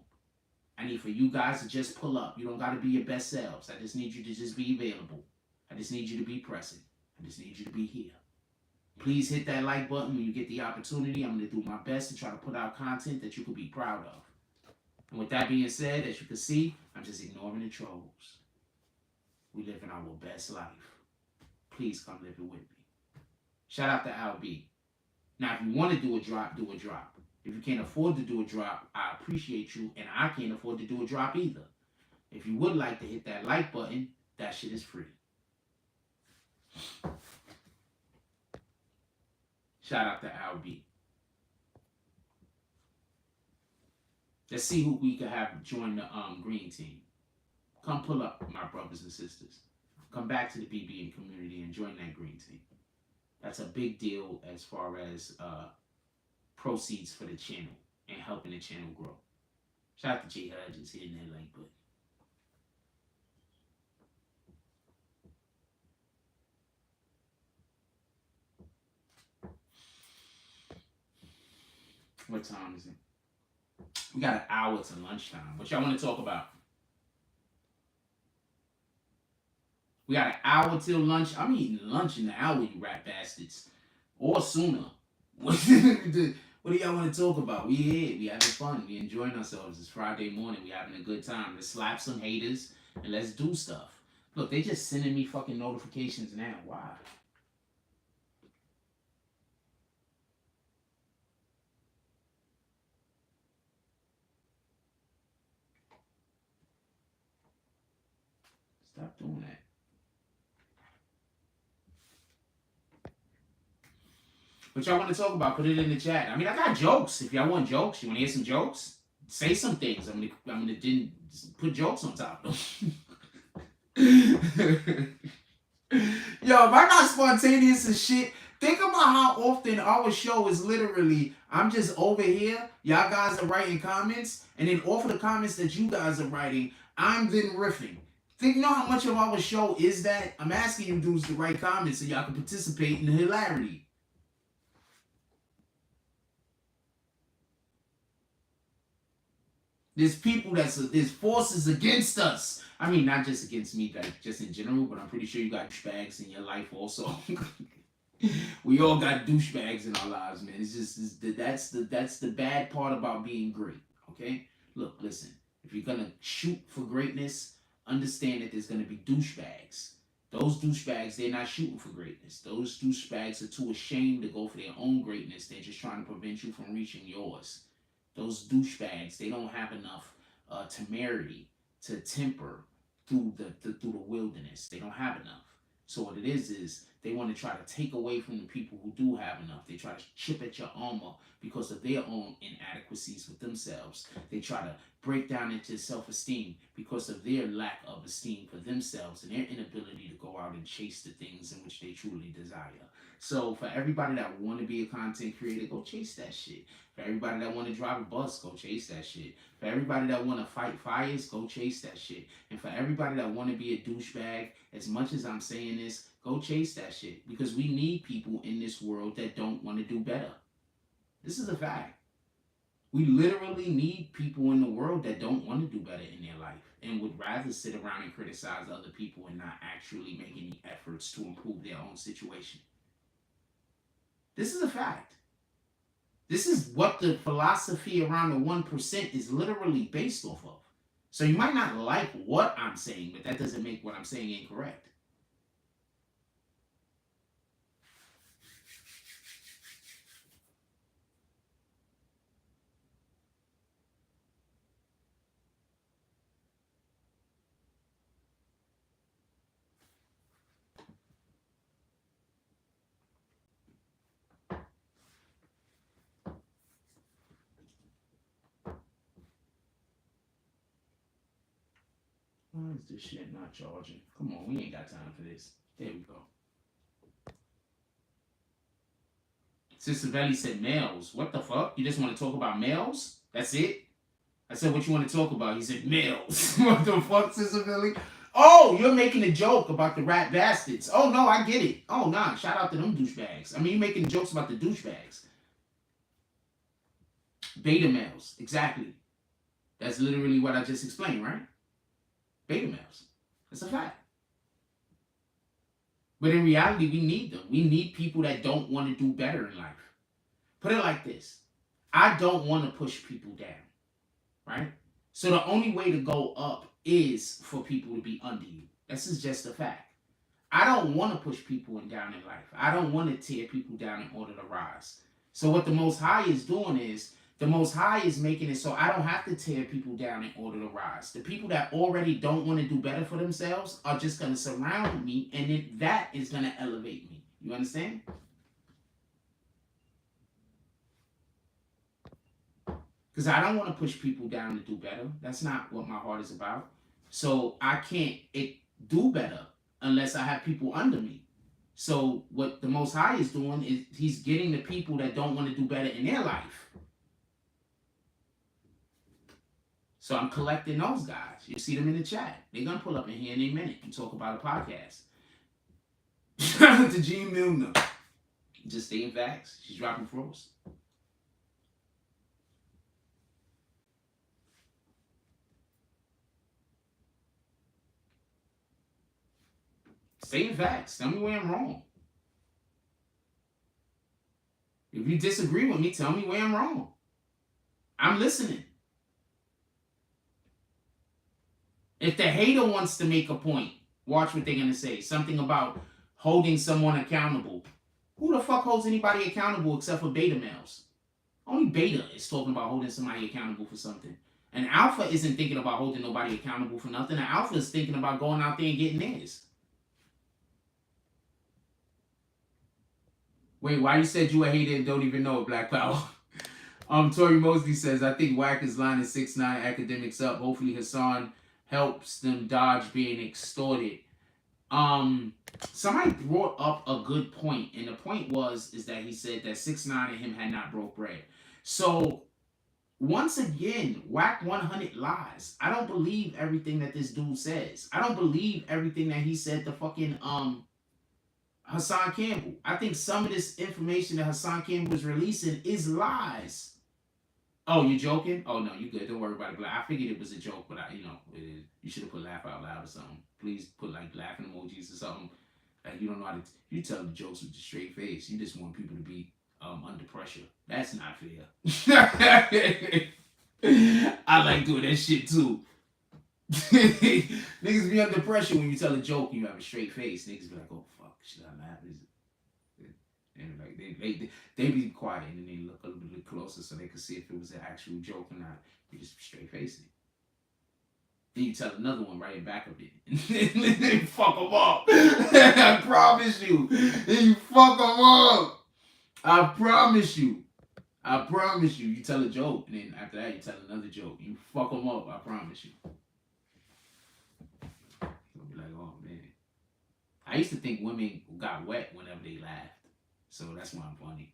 I need for you guys to just pull up. You don't got to be your best selves. I just need you to just be available. I just need you to be present. I just need you to be here. Please hit that like button when you get the opportunity. I'm going to do my best to try to put out content that you could be proud of. And with that being said, as you can see, I'm just ignoring the trolls. We live in our best life. Please come live it with me. Shout out to LB. Now, if you want to do a drop, do a drop. If you can't afford to do a drop, I appreciate you, and I can't afford to do a drop either. If you would like to hit that like button, that shit is free. Shout out to LB. Let's see who we could have join the green team. Come pull up, my brothers and sisters. Come back to the BBN community and join that green team. That's a big deal as far as proceeds for the channel and helping the channel grow. Shout out to J Hudgens hitting that like button. What time is it? We got an hour to lunchtime. What y'all want to talk about? We got an hour till lunch. I'm eating lunch in an hour, you rat bastards. Or sooner. What do y'all want to talk about? We here. We having fun. We enjoying ourselves. It's Friday morning. We having a good time. Let's slap some haters and let's do stuff. Look, they just sending me fucking notifications now. Why? Stop doing that. What y'all want to talk about? Put it in the chat. I mean, I got jokes. If y'all want jokes, you want to hear some jokes? Say some things. I'm gonna put jokes on top of them. Yo, if I'm not spontaneous as shit, think about how often our show is literally, I'm just over here, y'all guys are writing comments, and then off of the comments that you guys are writing, I'm then riffing. Think you know how much of our show is that? I'm asking you dudes to write comments so y'all can participate in the hilarity. There's people there's forces against us. I mean, not just against me, like just in general, but I'm pretty sure you got douchebags in your life also. We all got douchebags in our lives, man. That's the bad part about being great. Okay? Look, listen. If you're gonna shoot for greatness, understand that there's gonna be douchebags. Those douchebags, they're not shooting for greatness. Those douchebags are too ashamed to go for their own greatness. They're just trying to prevent you from reaching yours. Those douchebags, they don't have enough temerity to temper through the wilderness. They don't have enough. So what it is they want to try to take away from the people who do have enough. They try to chip at your armor because of their own inadequacies with themselves. They try to break down into self-esteem because of their lack of esteem for themselves and their inability to go out and chase the things in which they truly desire. So for everybody that want to be a content creator, go chase that shit. For everybody that want to drive a bus, go chase that shit. For everybody that want to fight fires, go chase that shit. And for everybody that want to be a douchebag, as much as I'm saying this, go chase that shit. Because we need people in this world that don't want to do better. This is a fact. We literally need people in the world that don't want to do better in their life and would rather sit around and criticize other people and not actually make any efforts to improve their own situation. This is a fact. This is what the philosophy around the 1% is literally based off of. So you might not like what I'm saying, but that doesn't make what I'm saying incorrect. Why is this shit not charging? Come on, we ain't got time for this. There we go. Sister Belly said males. What the fuck? You just want to talk about males? That's it? I said, what you want to talk about? He said, males. What the fuck, Sister Belly? Oh, you're making a joke about the rat bastards. Oh, no, I get it. Oh, nah, shout out to them douchebags. I mean, you're making jokes about the douchebags. Beta males, exactly. That's literally what I just explained, right? Beta males. That's a fact. But in reality, we need them. We need people that don't want to do better in life. Put it like this. I don't want to push people down, right? So the only way to go up is for people to be under you. This is just a fact. I don't want to push people down in life. I don't want to tear people down in order to rise. So what the Most High is doing is, the Most High is making it so I don't have to tear people down in order to rise. The people that already don't want to do better for themselves are just going to surround me, and that is going to elevate me. You understand? Because I don't want to push people down to do better. That's not what my heart is about. So I can't do better unless I have people under me. So what the Most High is doing is he's getting the people that don't want to do better in their life. So I'm collecting those guys. You see them in the chat. They're going to pull up in here in a minute and talk about a podcast. Shout out to Gene Milner. Just stating facts. She's dropping froze. Stating facts. Tell me where I'm wrong. If you disagree with me, tell me where I'm wrong. I'm listening. If the hater wants to make a point, watch what they're going to say. Something about holding someone accountable. Who the fuck holds anybody accountable except for beta males? Only beta is talking about holding somebody accountable for something. An alpha isn't thinking about holding nobody accountable for nothing. An alpha is thinking about going out there and getting theirs. Wait, why you said you a hater and don't even know it, Black Power? Tori Mosley says, I think Wack is lining 6ix9ine academics up. Hopefully Hassan helps them dodge being extorted. Somebody brought up a good point, and the point is that he said that 6ix9ine and him had not broke bread. So once again, Wack 100 lies. I don't believe everything that this dude says. I don't believe everything that he said to fucking Hassan Campbell. I think some of this information that Hassan Campbell is releasing is lies. Oh, you joking? Oh no, you good. Don't worry about it. I figured it was a joke, but you should have put laugh out loud or something. Please put like laughing emojis or something. Like you don't know how to. You tell the jokes with a straight face. You just want people to be under pressure. That's not fair. I like doing that shit too. Niggas be under pressure when you tell a joke and you have a straight face. Niggas be like, oh fuck, should I laugh? And like they be quiet and then they look a little bit closer so they can see if it was an actual joke or not. You just straight face it. Then you tell another one right in back of it. And then fuck them up. I promise you. Then you fuck them up. I promise you. I promise you. You tell a joke and then after that you tell another joke. You fuck them up. I promise you. You'll be like, oh man. I used to think women got wet whenever they laughed. So that's why I'm funny.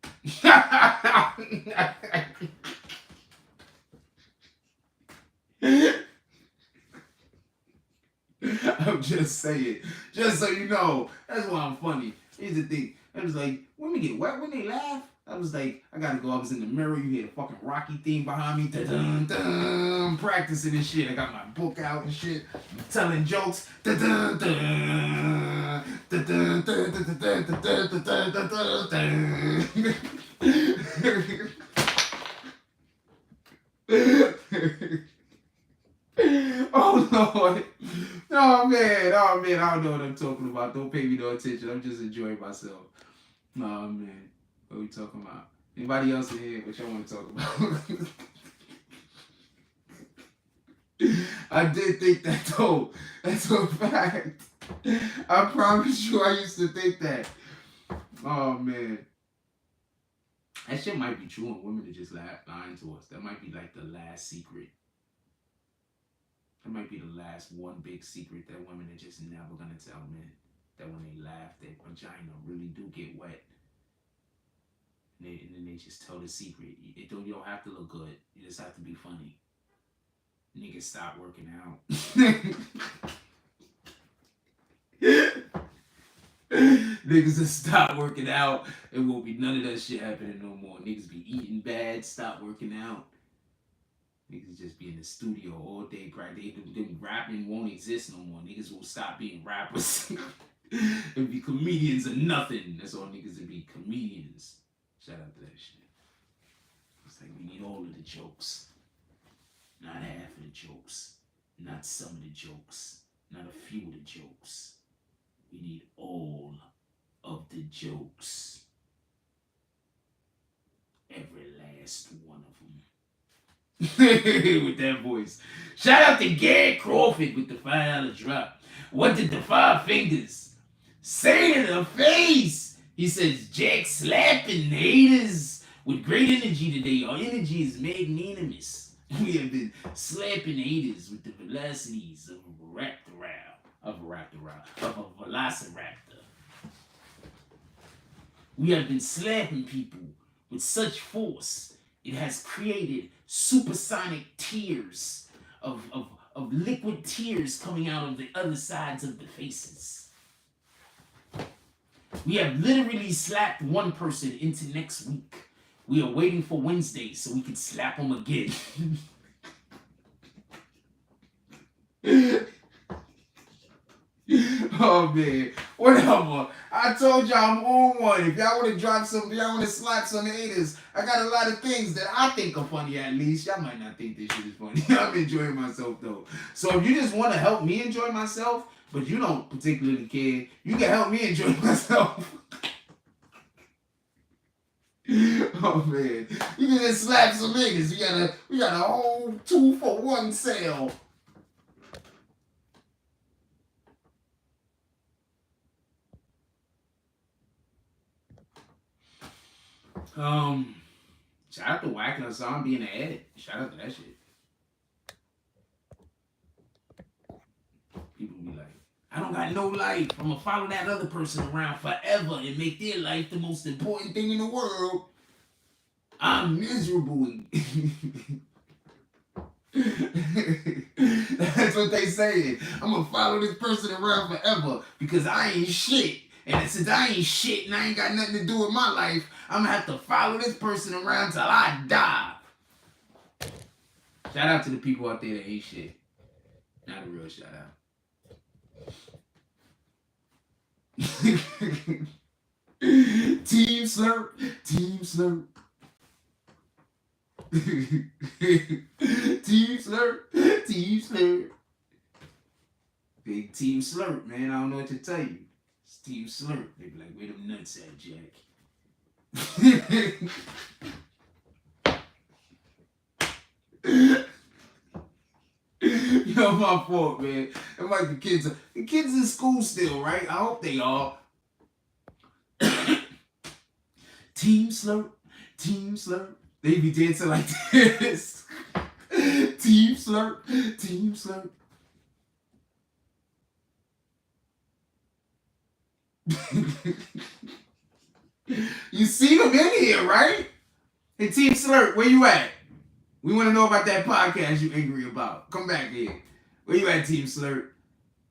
I'm just saying. Just so you know. That's why I'm funny. Here's the thing. I was like, women get wet when they laugh. I was like, I gotta go. I was in the mirror. You hear the fucking Rocky theme behind me. Dun, dun, dun, practicing and shit. I got my book out and shit. I'm telling jokes. Dun, dun, dun, dun, dun, dun, dun, dun, dun, dun, dun, dun. Oh Lord. Oh man, I don't know what I'm talking about. Don't pay me no attention. I'm just enjoying myself. Oh man. What are we talking about? Anybody else in here? What y'all want to talk about? I did think that though. That's a fact. I promise you I used to think that. Oh man. That shit might be true and women are just lying to us. That might be like the last secret. That might be the last one big secret that women are just never gonna tell men. That when they laugh, their vagina really do get wet. And then they just tell the secret. You don't have to look good. You just have to be funny. Niggas stop working out. Niggas just stop working out. It won't be none of that shit happening no more. Niggas be eating bad, stop working out. Niggas just be in the studio all day, them rapping won't exist no more. Niggas will stop being rappers. It'll be comedians or nothing. That's all niggas will be, comedians. Shout out to that shit. It's like we need all of the jokes. Not half of the jokes. Not some of the jokes. Not a few of the jokes. We need all of the jokes. Every last one of them. With that voice. Shout out to Gary Crawford with the $5 drop. What did the 5 fingers say to the face? He says, Jack slapping haters with great energy today. Our energy is magnanimous. We have been slapping haters with the velocities of a velociraptor. We have been slapping people with such force. It has created supersonic tears of liquid tears coming out of the other sides of the faces. We have literally slapped one person into next week. We are waiting for Wednesday so we can slap them again. Oh man, Whatever. I told y'all I'm on one. If y'all want to drop some, if y'all want to slap some haters, I got a lot of things that I think are funny at least. Y'all might not think this shit is funny. I'm enjoying myself though. So if you just want to help me enjoy myself, but you don't particularly care, you can help me enjoy myself. Oh man. You can just slap some niggas. We got a whole 2-for-1 sale. Shout out to Wack and Hassan being an edit. Shout out to that shit. People be like, I don't got no life. I'm gonna follow that other person around forever and make their life the most important thing in the world. I'm miserable. That's what they saying. I'm gonna follow this person around forever because I ain't shit. And since I ain't shit and I ain't got nothing to do with my life, I'm gonna have to follow this person around till I die. Shout out to the people out there that ain't shit. Not a real shout out. Team Slurp. Team Slurp. Team Slurp. Team Slurp. Big Team Slurp, man. I don't know what to tell you. It's Team Slurp. They be like, where them nuts at, Jack? Yo, my fault, man. It might be kids. The kids in school still, right? I hope they are. Team Slurp. Team Slurp. They be dancing like this. Team Slurp. Team Slurp. You see them in here, right? Hey, Team Slurp, where you at? We want to know about that podcast you angry about. Come back here. Where you at, Team Slurp?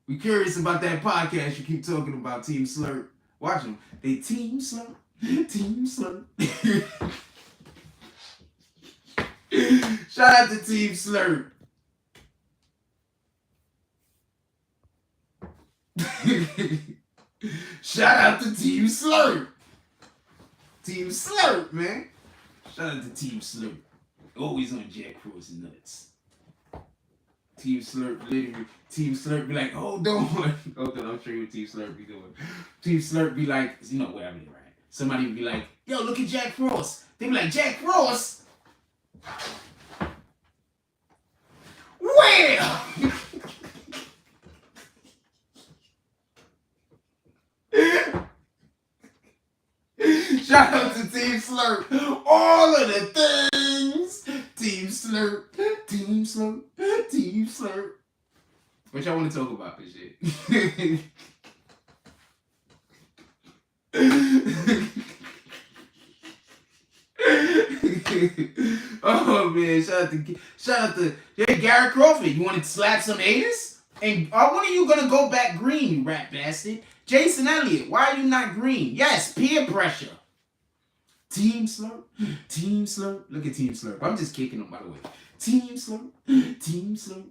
We curious about that podcast you keep talking about, Team Slurp. Watch them. They Team Slurp. Team Slurp. Shout out to Team Slurp. Shout out to Team Slurp. Team Slurp, man. Shout out to Team Slurp. Always on Jack Frost nuts. Team Slurp, literally. Team Slurp be like, hold on. Hold on, I'll show you what Team Slurp be doing. Team Slurp be like, you know, whatever, right? Somebody be like, yo, look at Jack Frost. They be like, Jack Frost? Where? Shout out to Team Slurp. All of the things. Team Slurp. Team Slurp. Team Slurp. What y'all want to talk about this shit? Oh man, shout out to hey, Gary Crawford. You want to slap some haters? And are one of you gonna go back green, you rat bastard? Jason Elliott, why are you not green? Yes, peer pressure. Team Slurp, Team Slurp. Look at Team Slurp. I'm just kicking them, by the way. Team Slurp, Team Slurp.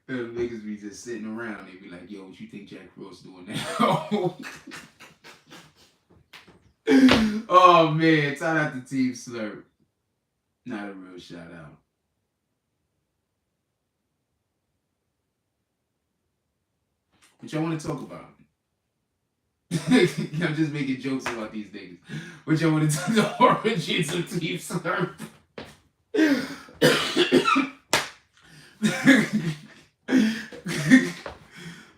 Them niggas be just sitting around. They be like, yo, what you think Jack Frost doing now? Oh man, shout out to Team Slurp. Not a real shout out. What y'all want to talk about? I'm just making jokes about these niggas. What y'all want to talk about? The origins of Team Slurp.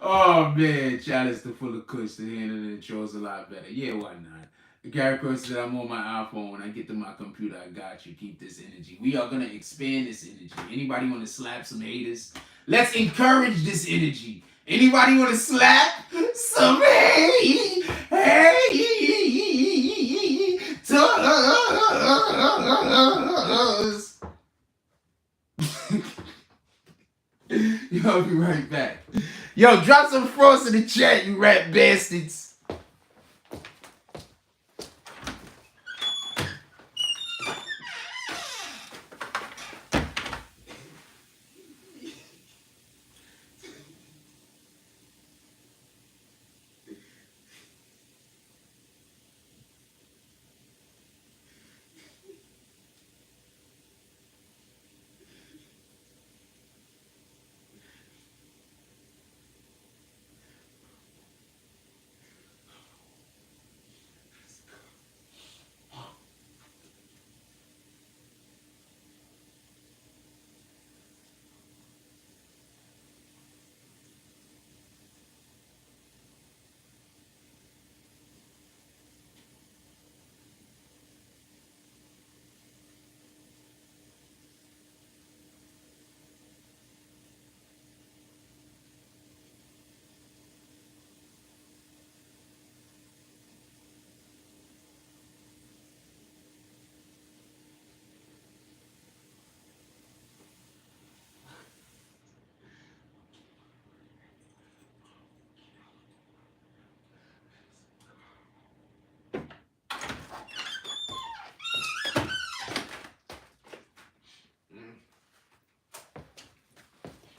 Oh man, Chalice the full of kush, the handling the trolls a lot better. Yeah, why not? The character said, I'm on my iPhone. When I get to my computer, I got you. Keep this energy. We are going to expand this energy. Anybody want to slap some haters? Let's encourage this energy. Anybody want to slap some haters? Yo, I'll be right back. Yo, drop some frost in the chat, you rat bastards.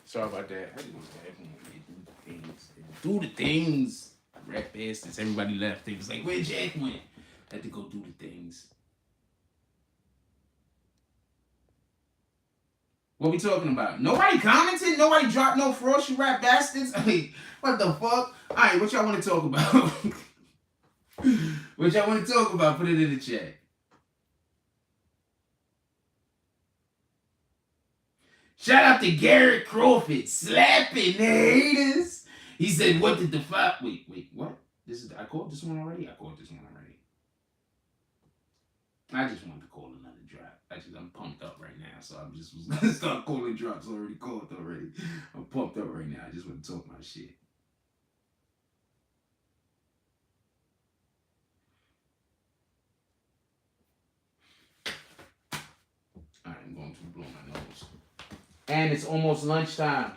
Sorry about that. I didn't do the things. Rat bastards. Everybody left. They was like, where Jack went? Had to go do the things. What we talking about? Nobody commented? Nobody dropped no frost, you rat bastards? I mean, what the fuck? Alright, what y'all want to talk about? What y'all want to talk about? Put it in the chat. Shout out to Garrett Crawford, slapping the haters. He said, what did the five... Wait, what? I called this one already? I called this one already. I just wanted to call another drop. Actually, I'm pumped up right now, so I'm just was gonna start calling drops. Already called already. I'm pumped up right now. I just want to talk my shit. I'm going to blow my nose. And it's almost lunchtime.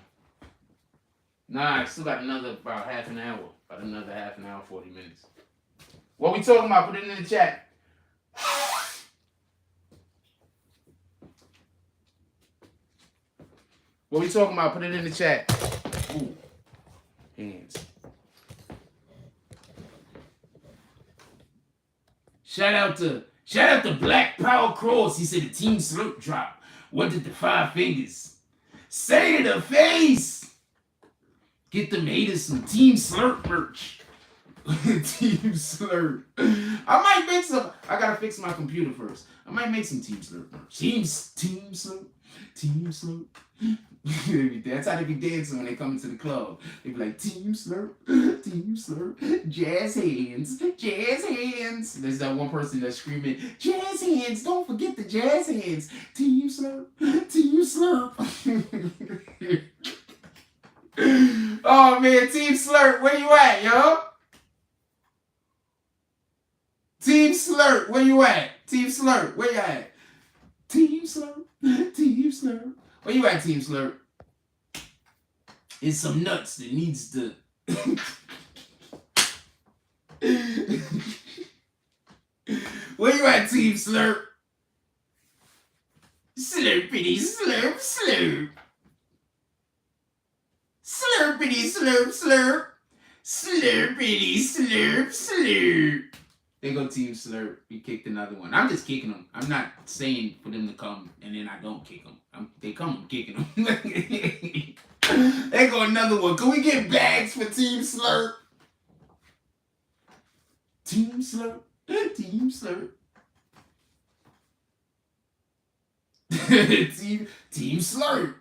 Nah, I still got about half an hour. About another half an hour, 40 minutes. What we talking about? Put it in the chat. What we talking about? Put it in the chat. Ooh. Hands. Shout out to Black Power Cross. He said the team slurp drop. What did the five fingers say to the face? Get them haters some Team Slurp merch. Team Slurp. I might make some. I gotta fix my computer first. I might make some Team Slurp merch. Team Slurp. Team Slurp. That's how they be dancing when they come into the club. They be like, Team Slurp, Team Slurp, jazz hands, jazz hands. There's that one person that's screaming, jazz hands, don't forget the jazz hands. Team Slurp, Team Slurp. Oh man, Team Slurp, where you at, yo? Team Slurp, where you at? Team Slurp, where you at? Team Slurp, Team Slurp. Where you at, Team Slurp? It's some nuts that needs to... Where you at, Team Slurp? Slurpity slurp slurp. Slurpity slurp slurp. Slurpity slurp slurp. There go Team Slurp. We kicked another one. I'm just kicking them. I'm not saying for them to come and then I don't kick them. They come, I'm kicking them. There go another one. Can we get bags for Team Slurp? Team Slurp. Team Slurp. Team Slurp.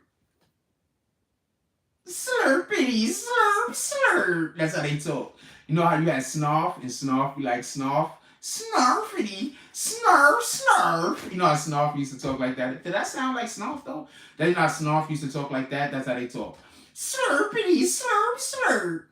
Slurpity slurp slurp. That's how they talk. You know how you had snarf and snarf, you like snarf? Snarfity, snarf, snarf. You know how snarf used to talk like that? Did that sound like snarf though? That you know how snarf used to talk like that? That's how they talk. Slurpity, slurp, slurp.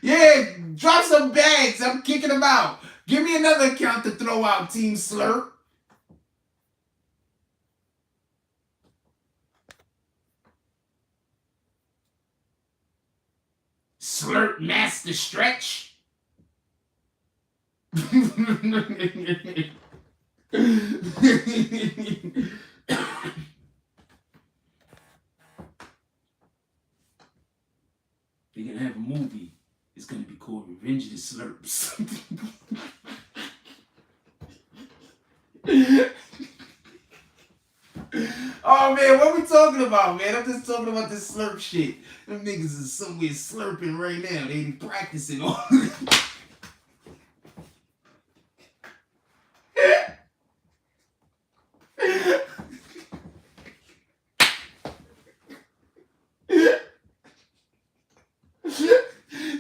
Yeah, drop some bags. I'm kicking them out. Give me another account to throw out, Team Slurp. Slurp Master Stretch. They're gonna have a movie. It's gonna be called Revenge of the Slurps. Oh man, what we talking about, man? I'm just talking about this slurp shit. Them niggas is somewhere slurping right now. They ain't practicing all.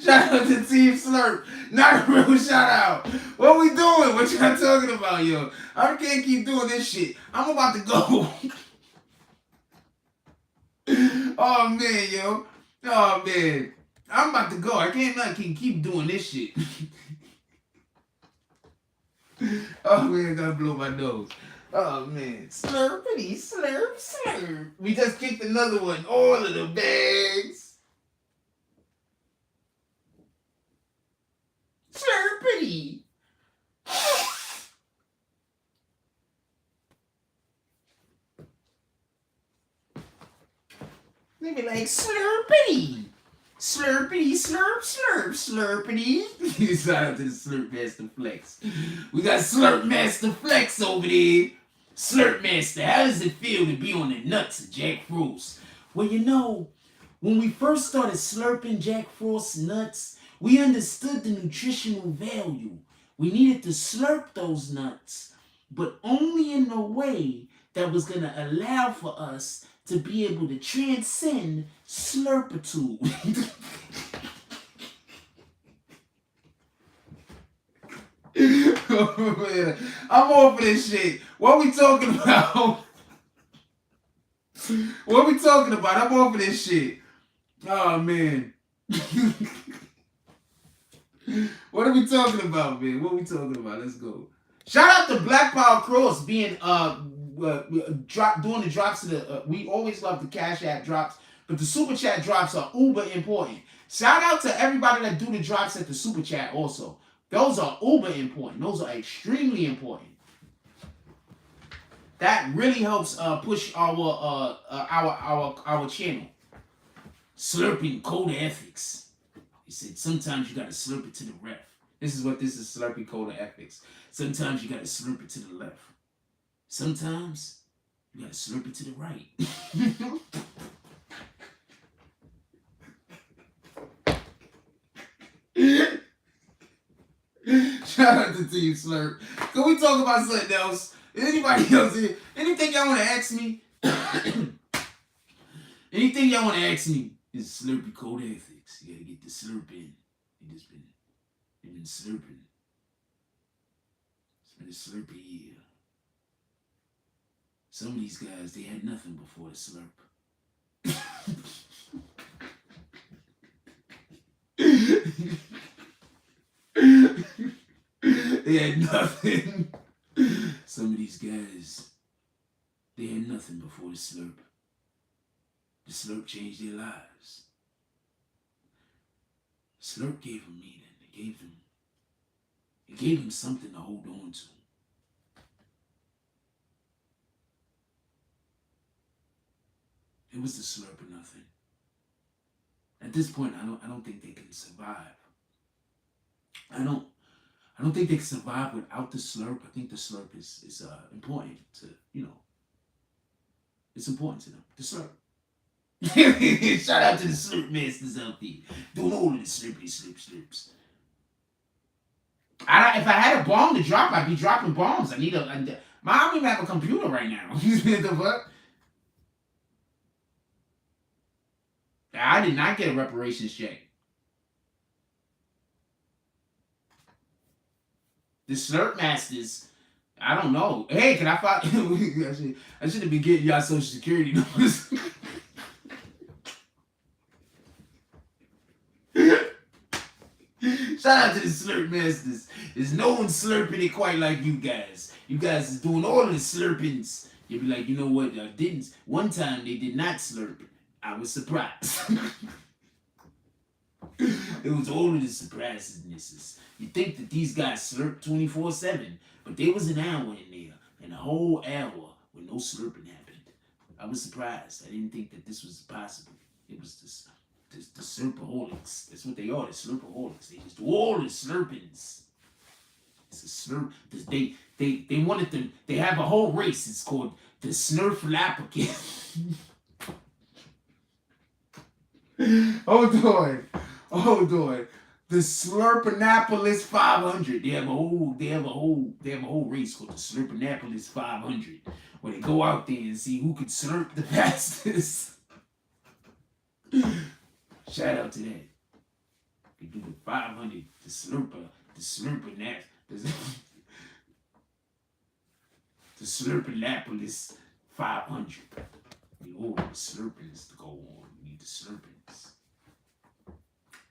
Shout out to Team Slurp. Not a real shout out. What we doing? What y'all talking about, yo? I can't keep doing this shit. I'm about to go. Oh man, yo. Oh man. I'm about to go. I can't keep doing this shit. Oh man, I gotta blow my nose. Oh man. Slurpity, slurp, slurp. We just kicked another one. All of the bags. Slurpity. They be like, slurpity. Slurpity, slurp, slurp, slurpity. Shout out to the Slurp Master Flex. We got Slurp Master Flex over there. Slurp Master, how does it feel to be on the nuts of Jack Frost? Well, you know, when we first started slurping Jack Frost's nuts, we understood the nutritional value. We needed to slurp those nuts, but only in a way that was going to allow for us to be able to transcend slurpitude. Oh, man. I'm over this shit. What we talking about? What we talking about? I'm over this shit. Oh, man. What are we talking about, man? What are we talking about? Let's go. Shout out to Black Power Cross being doing the drops of the. We always love the Cash App drops, but the Super Chat drops are uber important. Shout out to everybody that do the drops at the Super Chat also. Those are uber important. Those are extremely important. That really helps push our channel. Slurping code of ethics. He said sometimes you gotta slurp it to the left. This is what this is, slurping code of ethics. Sometimes you gotta slurp it to the left. Sometimes you gotta slurp it to the right. Shout out to Team Slurp. Can we talk about something else? Anybody else here? Anything y'all want to ask me? Anything y'all want to ask me is Slurpy code ethics. You gotta get the slurp in. They've been slurping. It's been a slurpy year. Some of these guys, they had nothing before the slurp. They had nothing. Some of these guys, they had nothing before the slurp. The slurp changed their lives. Slurp gave them meaning. It gave them something to hold on to. It was the slurp or nothing. At this point, I don't think they can survive. I don't think they can survive without the slurp. I think the slurp is important to, it's important to them. The slurp. Shout out to the slurp masters out there. Doing all of the slurpy slurps. If I had a bomb to drop, I'd be dropping bombs. I don't even have a computer right now. The fuck? I did not get a reparations check. The Slurp Masters, I don't know. Hey, can I find? I should have been getting y'all Social Security numbers. Shout out to the Slurp Masters. There's no one slurping it quite like you guys. You guys is doing all of the slurpings. You'll be like, you know what? One time they did not slurp. I was surprised. It was all of the surprises. You think that these guys slurp 24/7, but there was an hour in there, and a whole hour where no slurping happened. I was surprised. I didn't think that this was possible. It was the slurpaholics. That's what they are, the slurpaholics. They just do all the slurpings. It's a slurp. They wanted them. They have a whole race. It's called the Snurflapicant. Hold on. The Slurpanapolis 500. They have a whole race called the Slurpanapolis 500, where they go out there and see who could slurp the fastest. Shout out to that. They do the 500, the Slurpanapolis 500. We all the slurpings to go on. We need the slurpings.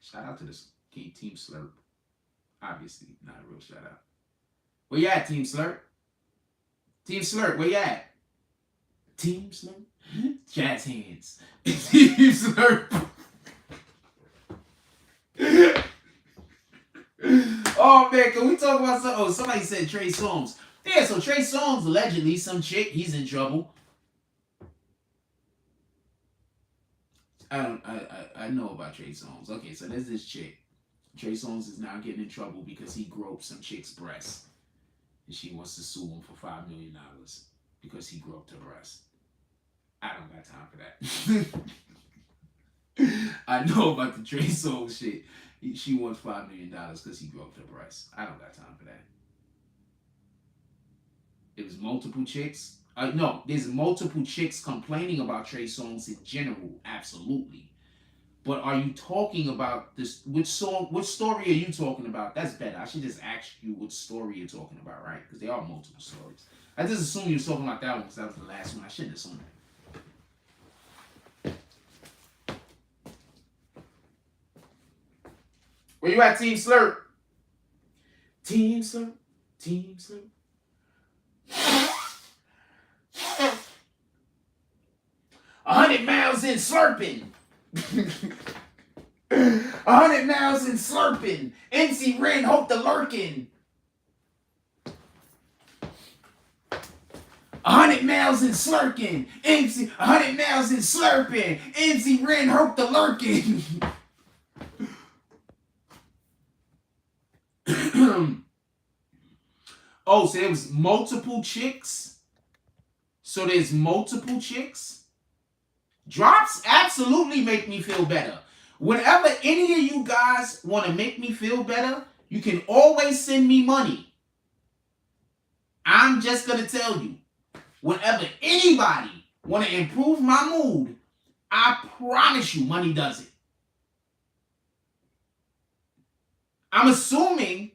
Shout out to the Team Slurp. Obviously, not a real shout out. Where you at, Team Slurp? Team Slurp, where you at? Team Slurp? Jazz hands. Team Slurp. Oh, man, can we talk about something? Oh, somebody said Trey Songz. Yeah, so Trey Songz, allegedly, some chick, he's in trouble. I know about Trey Songz. Okay, so there's this chick. Trey Songz is now getting in trouble because he groped some chick's breast. And she wants to sue him for $5 million because he groped her breast. I don't got time for that. I know about the Trey Songz shit. She wants $5 million because he groped her breast. I don't got time for that. It was multiple chicks. No, there's multiple chicks complaining about Trey Songz in general. Absolutely. But are you talking about this? Which story are you talking about? That's better. I should just ask you which story you're talking about, right? Because they are multiple stories. I just assumed you were talking about that one because that was the last one. I shouldn't assume that. Where you at, Team Slurp? Team Slurp? Team Slurp? 100 miles in slurping. 100 miles in slurping. NC Ren hope the lurking. 100 miles in slurking. 100 miles in slurping. NC Ren hope the lurking. Oh, so there was multiple chicks? So there's multiple chicks? Drops absolutely make me feel better. Whenever any of you guys want to make me feel better, you can always send me money. I'm just going to tell you, whenever anybody want to improve my mood, I promise you money does it. I'm assuming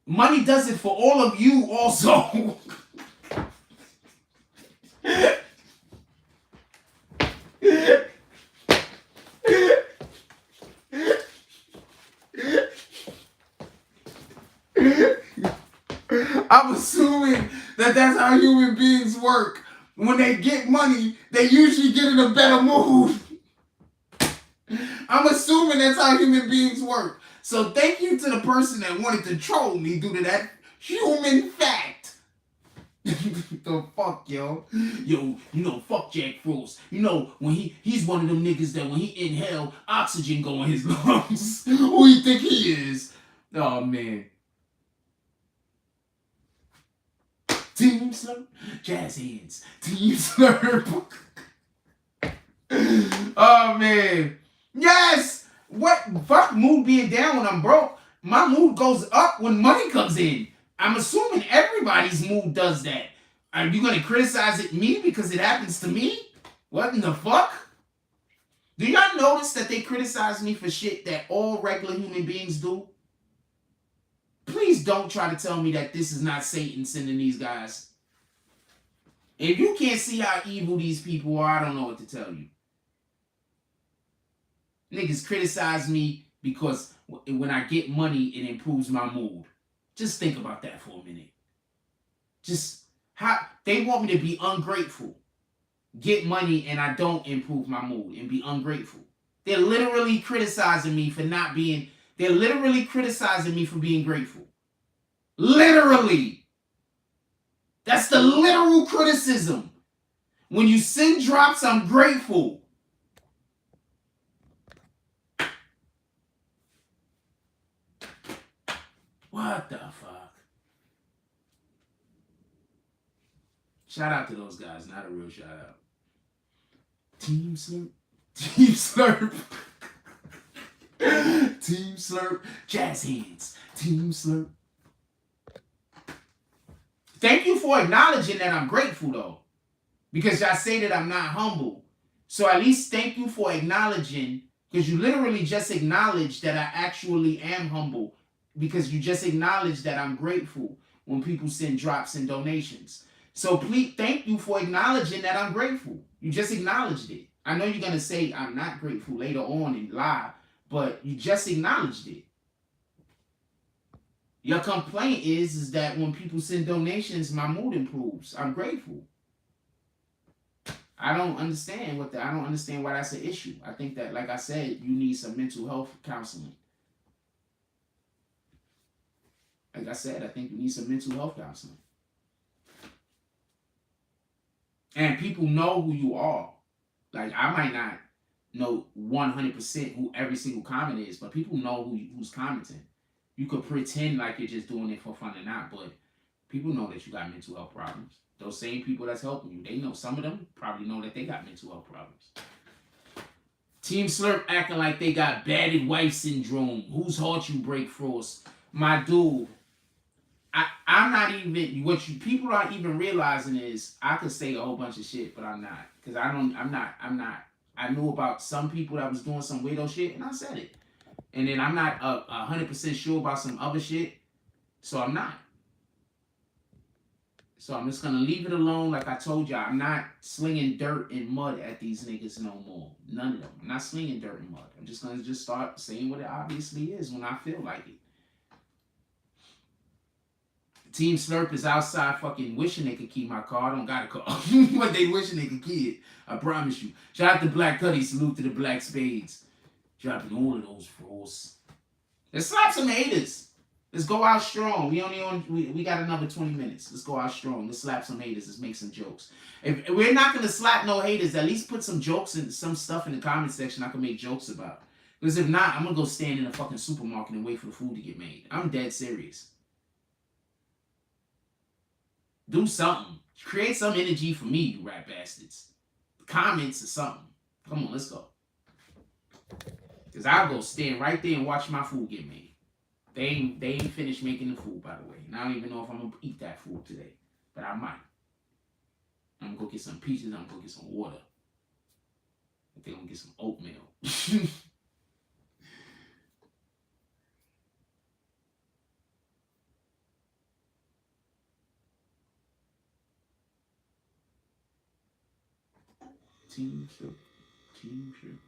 money does it for all of you also. I'm assuming that that's how human beings work. When they get money, they usually get in a better mood. I'm assuming that's how human beings work. So thank you to the person that wanted to troll me due to that human fact. The fuck, yo? Yo, you know, fuck Jack Frost. You know, when he's one of them niggas that when he inhale, oxygen go in his lungs. Who you think he is? Oh, man. Team Slurp, jazz hands. Team Slurp. Oh, man. Yes! What? Fuck mood being down when I'm broke. My mood goes up when money comes in. I'm assuming everybody's mood does that. Are you going to criticize it me because it happens to me? What in the fuck? Do y'all notice that they criticize me for shit that all regular human beings do? Please don't try to tell me that this is not Satan sending these guys. If you can't see how evil these people are, I don't know what to tell you. Niggas criticize me because when I get money, it improves my mood. Just think about that for a minute. Just how they want me to be ungrateful. Get money and I don't improve my mood and be ungrateful. They're literally criticizing me for not being, they're literally criticizing me for being grateful. Literally. That's the literal criticism. When you send drops, I'm grateful. What the fuck? Shout out to those guys, not a real shout out. Team Slurp. Team Slurp. Team Slurp. Jazz hands. Team Slurp. Thank you for acknowledging that I'm grateful, though. Because y'all say that I'm not humble. So at least thank you for acknowledging, because you literally just acknowledged that I actually am humble. Because you just acknowledged that I'm grateful when people send drops and donations. So please, thank you for acknowledging that I'm grateful. You just acknowledged it. I know you're going to say I'm not grateful later on and lie, but you just acknowledged it. Your complaint is that when people send donations, my mood improves. I'm grateful. I don't understand I don't understand why that's an issue. I think that, like I said, you need some mental health counseling. Like I said, I think you need some mental health counseling. And people know who you are. Like, I might not know 100% who every single comment is, but people know who's commenting. You could pretend like you're just doing it for fun or not, but people know that you got mental health problems. Those same people that's helping you, they know. Some of them probably know that they got mental health problems. Team Slurp acting like they got battered wife syndrome. Whose heart you break first? My dude, I'm not even, what you people aren't even realizing is I could say a whole bunch of shit, but I'm not. Because I'm not. I knew about some people that was doing some weirdo shit, and I said it. And then I'm not 100% sure about some other shit, so I'm not. So I'm just gonna leave it alone. Like I told y'all, I'm not slinging dirt and mud at these niggas no more. None of them. I'm not slinging dirt and mud. I'm just gonna start saying what it obviously is when I feel like it. Team Slurp is outside fucking wishing they could keep my car. I don't got a car. But they wishing they could keep it. I promise you. Shout out to Black Cuddy. Salute to the Black Spades. Dropping all of those frosts. Let's slap some haters. Let's go out strong. We got another 20 minutes. Let's go out strong. Let's slap some haters. Let's make some jokes. If we're not gonna slap no haters, at least put some jokes and some stuff in the comment section I can make jokes about. Because if not, I'm gonna go stand in a fucking supermarket and wait for the food to get made. I'm dead serious. Do something. Create some energy for me, you rat bastards. Comments or something. Come on, let's go. Because I'll go stand right there and watch my food get made. They ain't finished making the food, by the way. And I don't even know if I'm going to eat that food today. But I might. I'm going to go get some peaches. I'm going to go get some water. I think I'm going to get some oatmeal. Team Slurp. Team Slurp.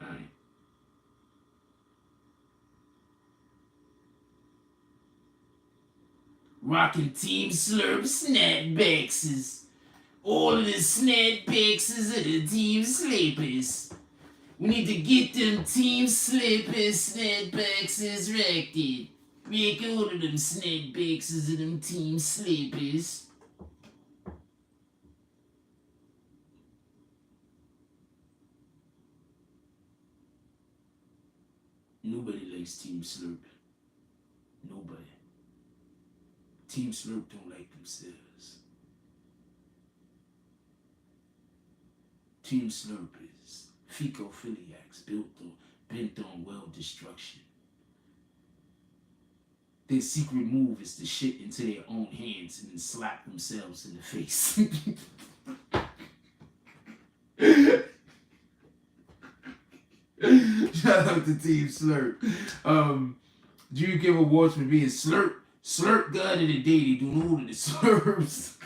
Alright. Rockin' Team Slurp snapbacks. All of the snapbacks are the Team Slippers. We need to get them Team Slippers snapbacks erected. Make all of them snapbacks of them Team Slippers. Nobody likes Team Slurp. Nobody. Team Slurp don't like themselves. Team Slurp is fecophiliacs bent on world destruction. Their secret move is to shit into their own hands and then slap themselves in the face. Shout out to Team Slurp. Do you give awards for being Slurp God of the day? They do all of the slurps.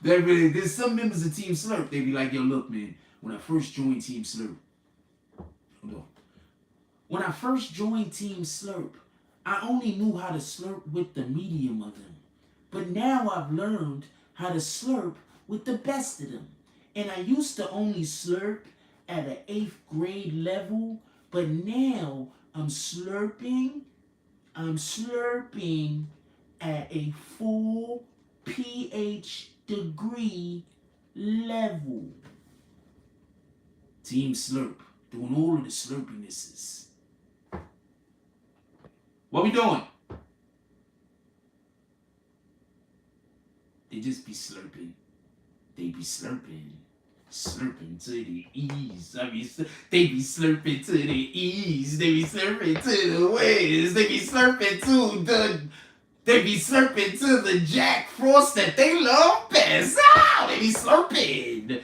There's some members of Team Slurp, they be like, yo, look, man, when I first joined Team Slurp, hold on. When I first joined Team Slurp, I only knew how to slurp with the medium of them. But now I've learned how to slurp with the best of them. And I used to only slurp at an 8th grade level, but now I'm slurping at a full PhD level. Team Slurp, doing all of the slurpinesses. What we doing? They just be slurping. They be slurping. Slurping to the east. They be slurping to the east. They be slurping to the west. They be slurping to the Jack Frost that they love best. Oh, they be slurping.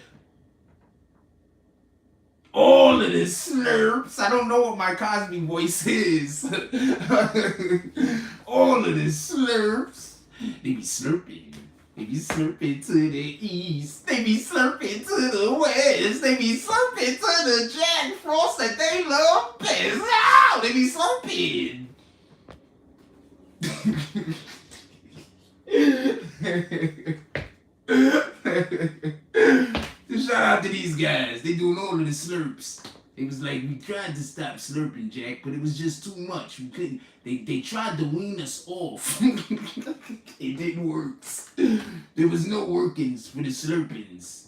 All of the slurps. I don't know what my Cosby voice is. All of the slurps. They be slurping. They be slurping to the east. They be slurping to the west. They be slurping to the Jack Frost that they love best. Ow! They be slurping. Shout out to these guys. They doing all of the slurps. They was like, we tried to stop slurping, Jack, but it was just too much. We couldn't. They tried to wean us off. It didn't work. There was no workings for the slurpings.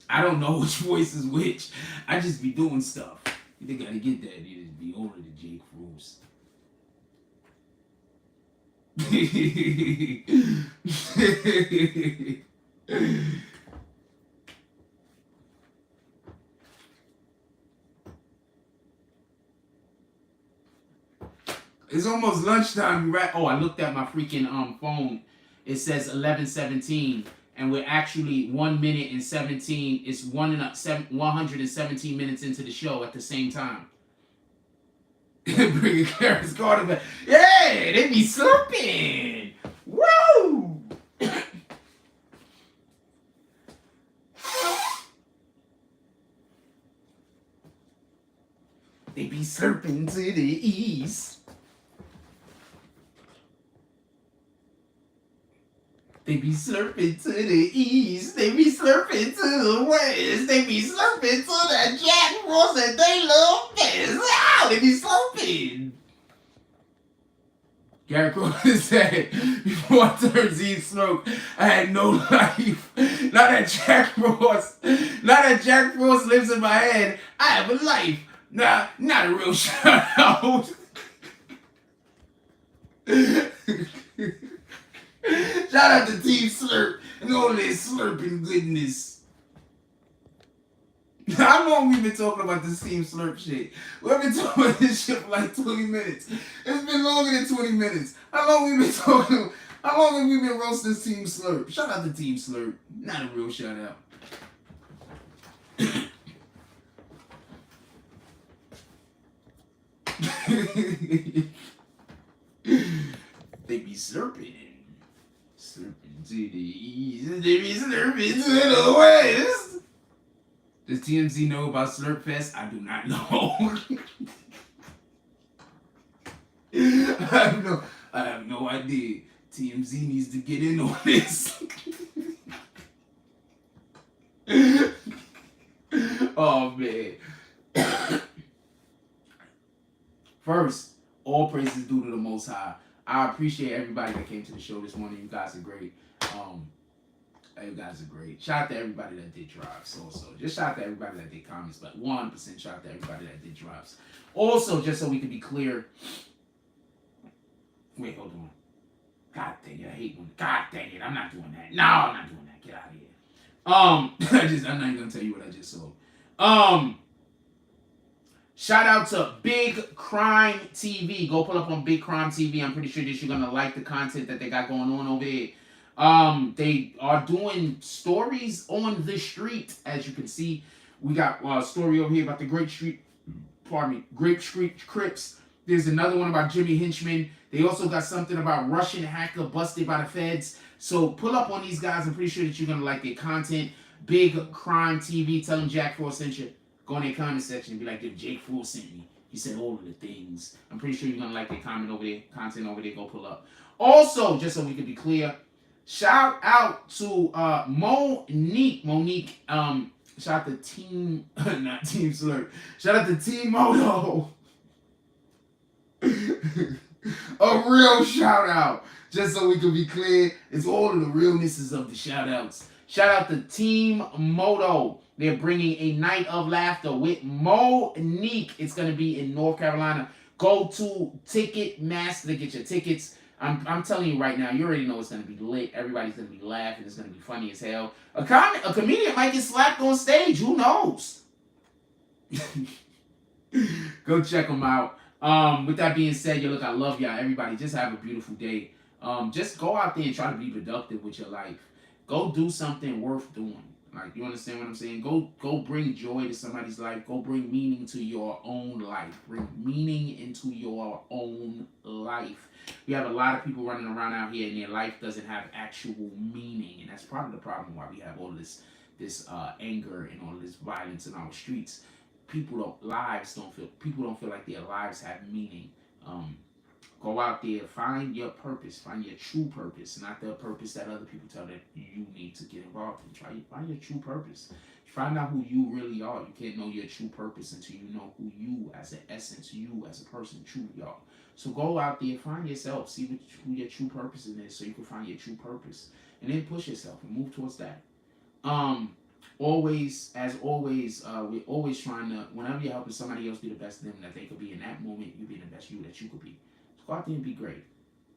I don't know which voice is which. I just be doing stuff. You think I gotta get that? You just be over the Jake Frost. It's almost lunchtime, right? Oh, I looked at my freaking phone. It says 11:17, and we're actually 1 minute and 17. It's 117 minutes into the show at the same time. Bringing Clarence Carter back. Yeah, they be slurping. Woo! They be slurping to the east. They be slurping to the east. They be slurping to the west. They be slurping to the Jack Frost that they love best. Ow! They be slurping. Gary Crowder said, before I turned Z Smoke, I had no life. Now that Jack Frost lives in my head, I have a life. Nah, not a real shout out. Shout out to Team Slurp and all that slurping goodness. How long we been talking about this Team Slurp shit? We've been talking about this shit for like 20 minutes. It's been longer than 20 minutes. How long we been talking? How long have we been roasting Team Slurp? Shout out to Team Slurp. Not a real shout out. They be slurping. Slurping to the east, they be slurping to the west. Does TMZ know about Slurp Fest? I do not know. I have no idea. TMZ needs to get in on this. Oh man. First, all praises due to the Most High. I appreciate everybody that came to the show this morning. You guys are great. You guys are great. Shout out to everybody that did drives. Also, just shout out to everybody that did comments, but 100% shout out to everybody that did drives. Also, just so we can be clear. Wait, hold on. God dang it, I hate when. God dang it, I'm not doing that. No, I'm not doing that. Get out of here. I'm not even gonna tell you what I just saw. Shout out to Big Crime TV. Go pull up on Big Crime TV. I'm pretty sure that you're gonna like the content that they got going on over here. They are doing stories on the street, as you can see. We got a story over here about the Grape Street Crips. There's another one about Jimmy Hinchman. They also got something about Russian hacker busted by the feds. So pull up on these guys. I'm pretty sure that you're gonna like their content. Big Crime TV. Tell them Jack Frost sent you. Go in their comment section and be like, if Jake Frost sent me. He said all of the things. I'm pretty sure you're gonna like their content over there. Go pull up. Also, just so we can be clear, shout out to Monique. Shout out to Team, not Team Slurp. Shout out to Team Moto. A real shout out. Just so we can be clear, it's all of the realnesses of the shout outs. Shout out to Team Moto. They're bringing a night of laughter with Monique. It's going to be in North Carolina. Go to Ticketmaster to get your tickets. I'm telling you right now, you already know it's going to be lit. Everybody's going to be laughing. It's going to be funny as hell. A comedian might get slapped on stage. Who knows? Go check them out. With that being said, look, I love y'all. Everybody, just have a beautiful day. Just go out there and try to be productive with your life. Go do something worth doing. Like, you understand what I'm saying? Go bring joy to somebody's life. Go bring meaning to your own life. Bring meaning into your own life. We have a lot of people running around out here and their life doesn't have actual meaning. And that's part of the problem why we have all this anger and all this violence in our streets. People don't feel like their lives have meaning. Go out there, find your purpose, find your true purpose, not the purpose that other people tell that you need to get involved in. Try to find your true purpose. Find out who you really are. You can't know your true purpose until you know who you as an essence, you as a person truly are. So go out there, find yourself, see who your true purpose is, so you can find your true purpose, and then push yourself and move towards that. Always, as always, we're always trying to, whenever you're helping somebody else be the best them that they could be in that moment, you be the best you that you could be. So go out there and be great.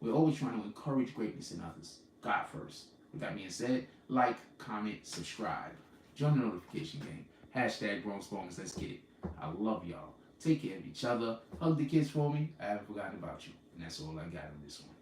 We're always trying to encourage greatness in others. God first. With that being said, like, comment, subscribe. Join the notification game. Hashtag Bronx Bones. Let's get it. I love y'all. Take care of each other. Hug the kids for me. I haven't forgotten about you. And that's all I got on this one.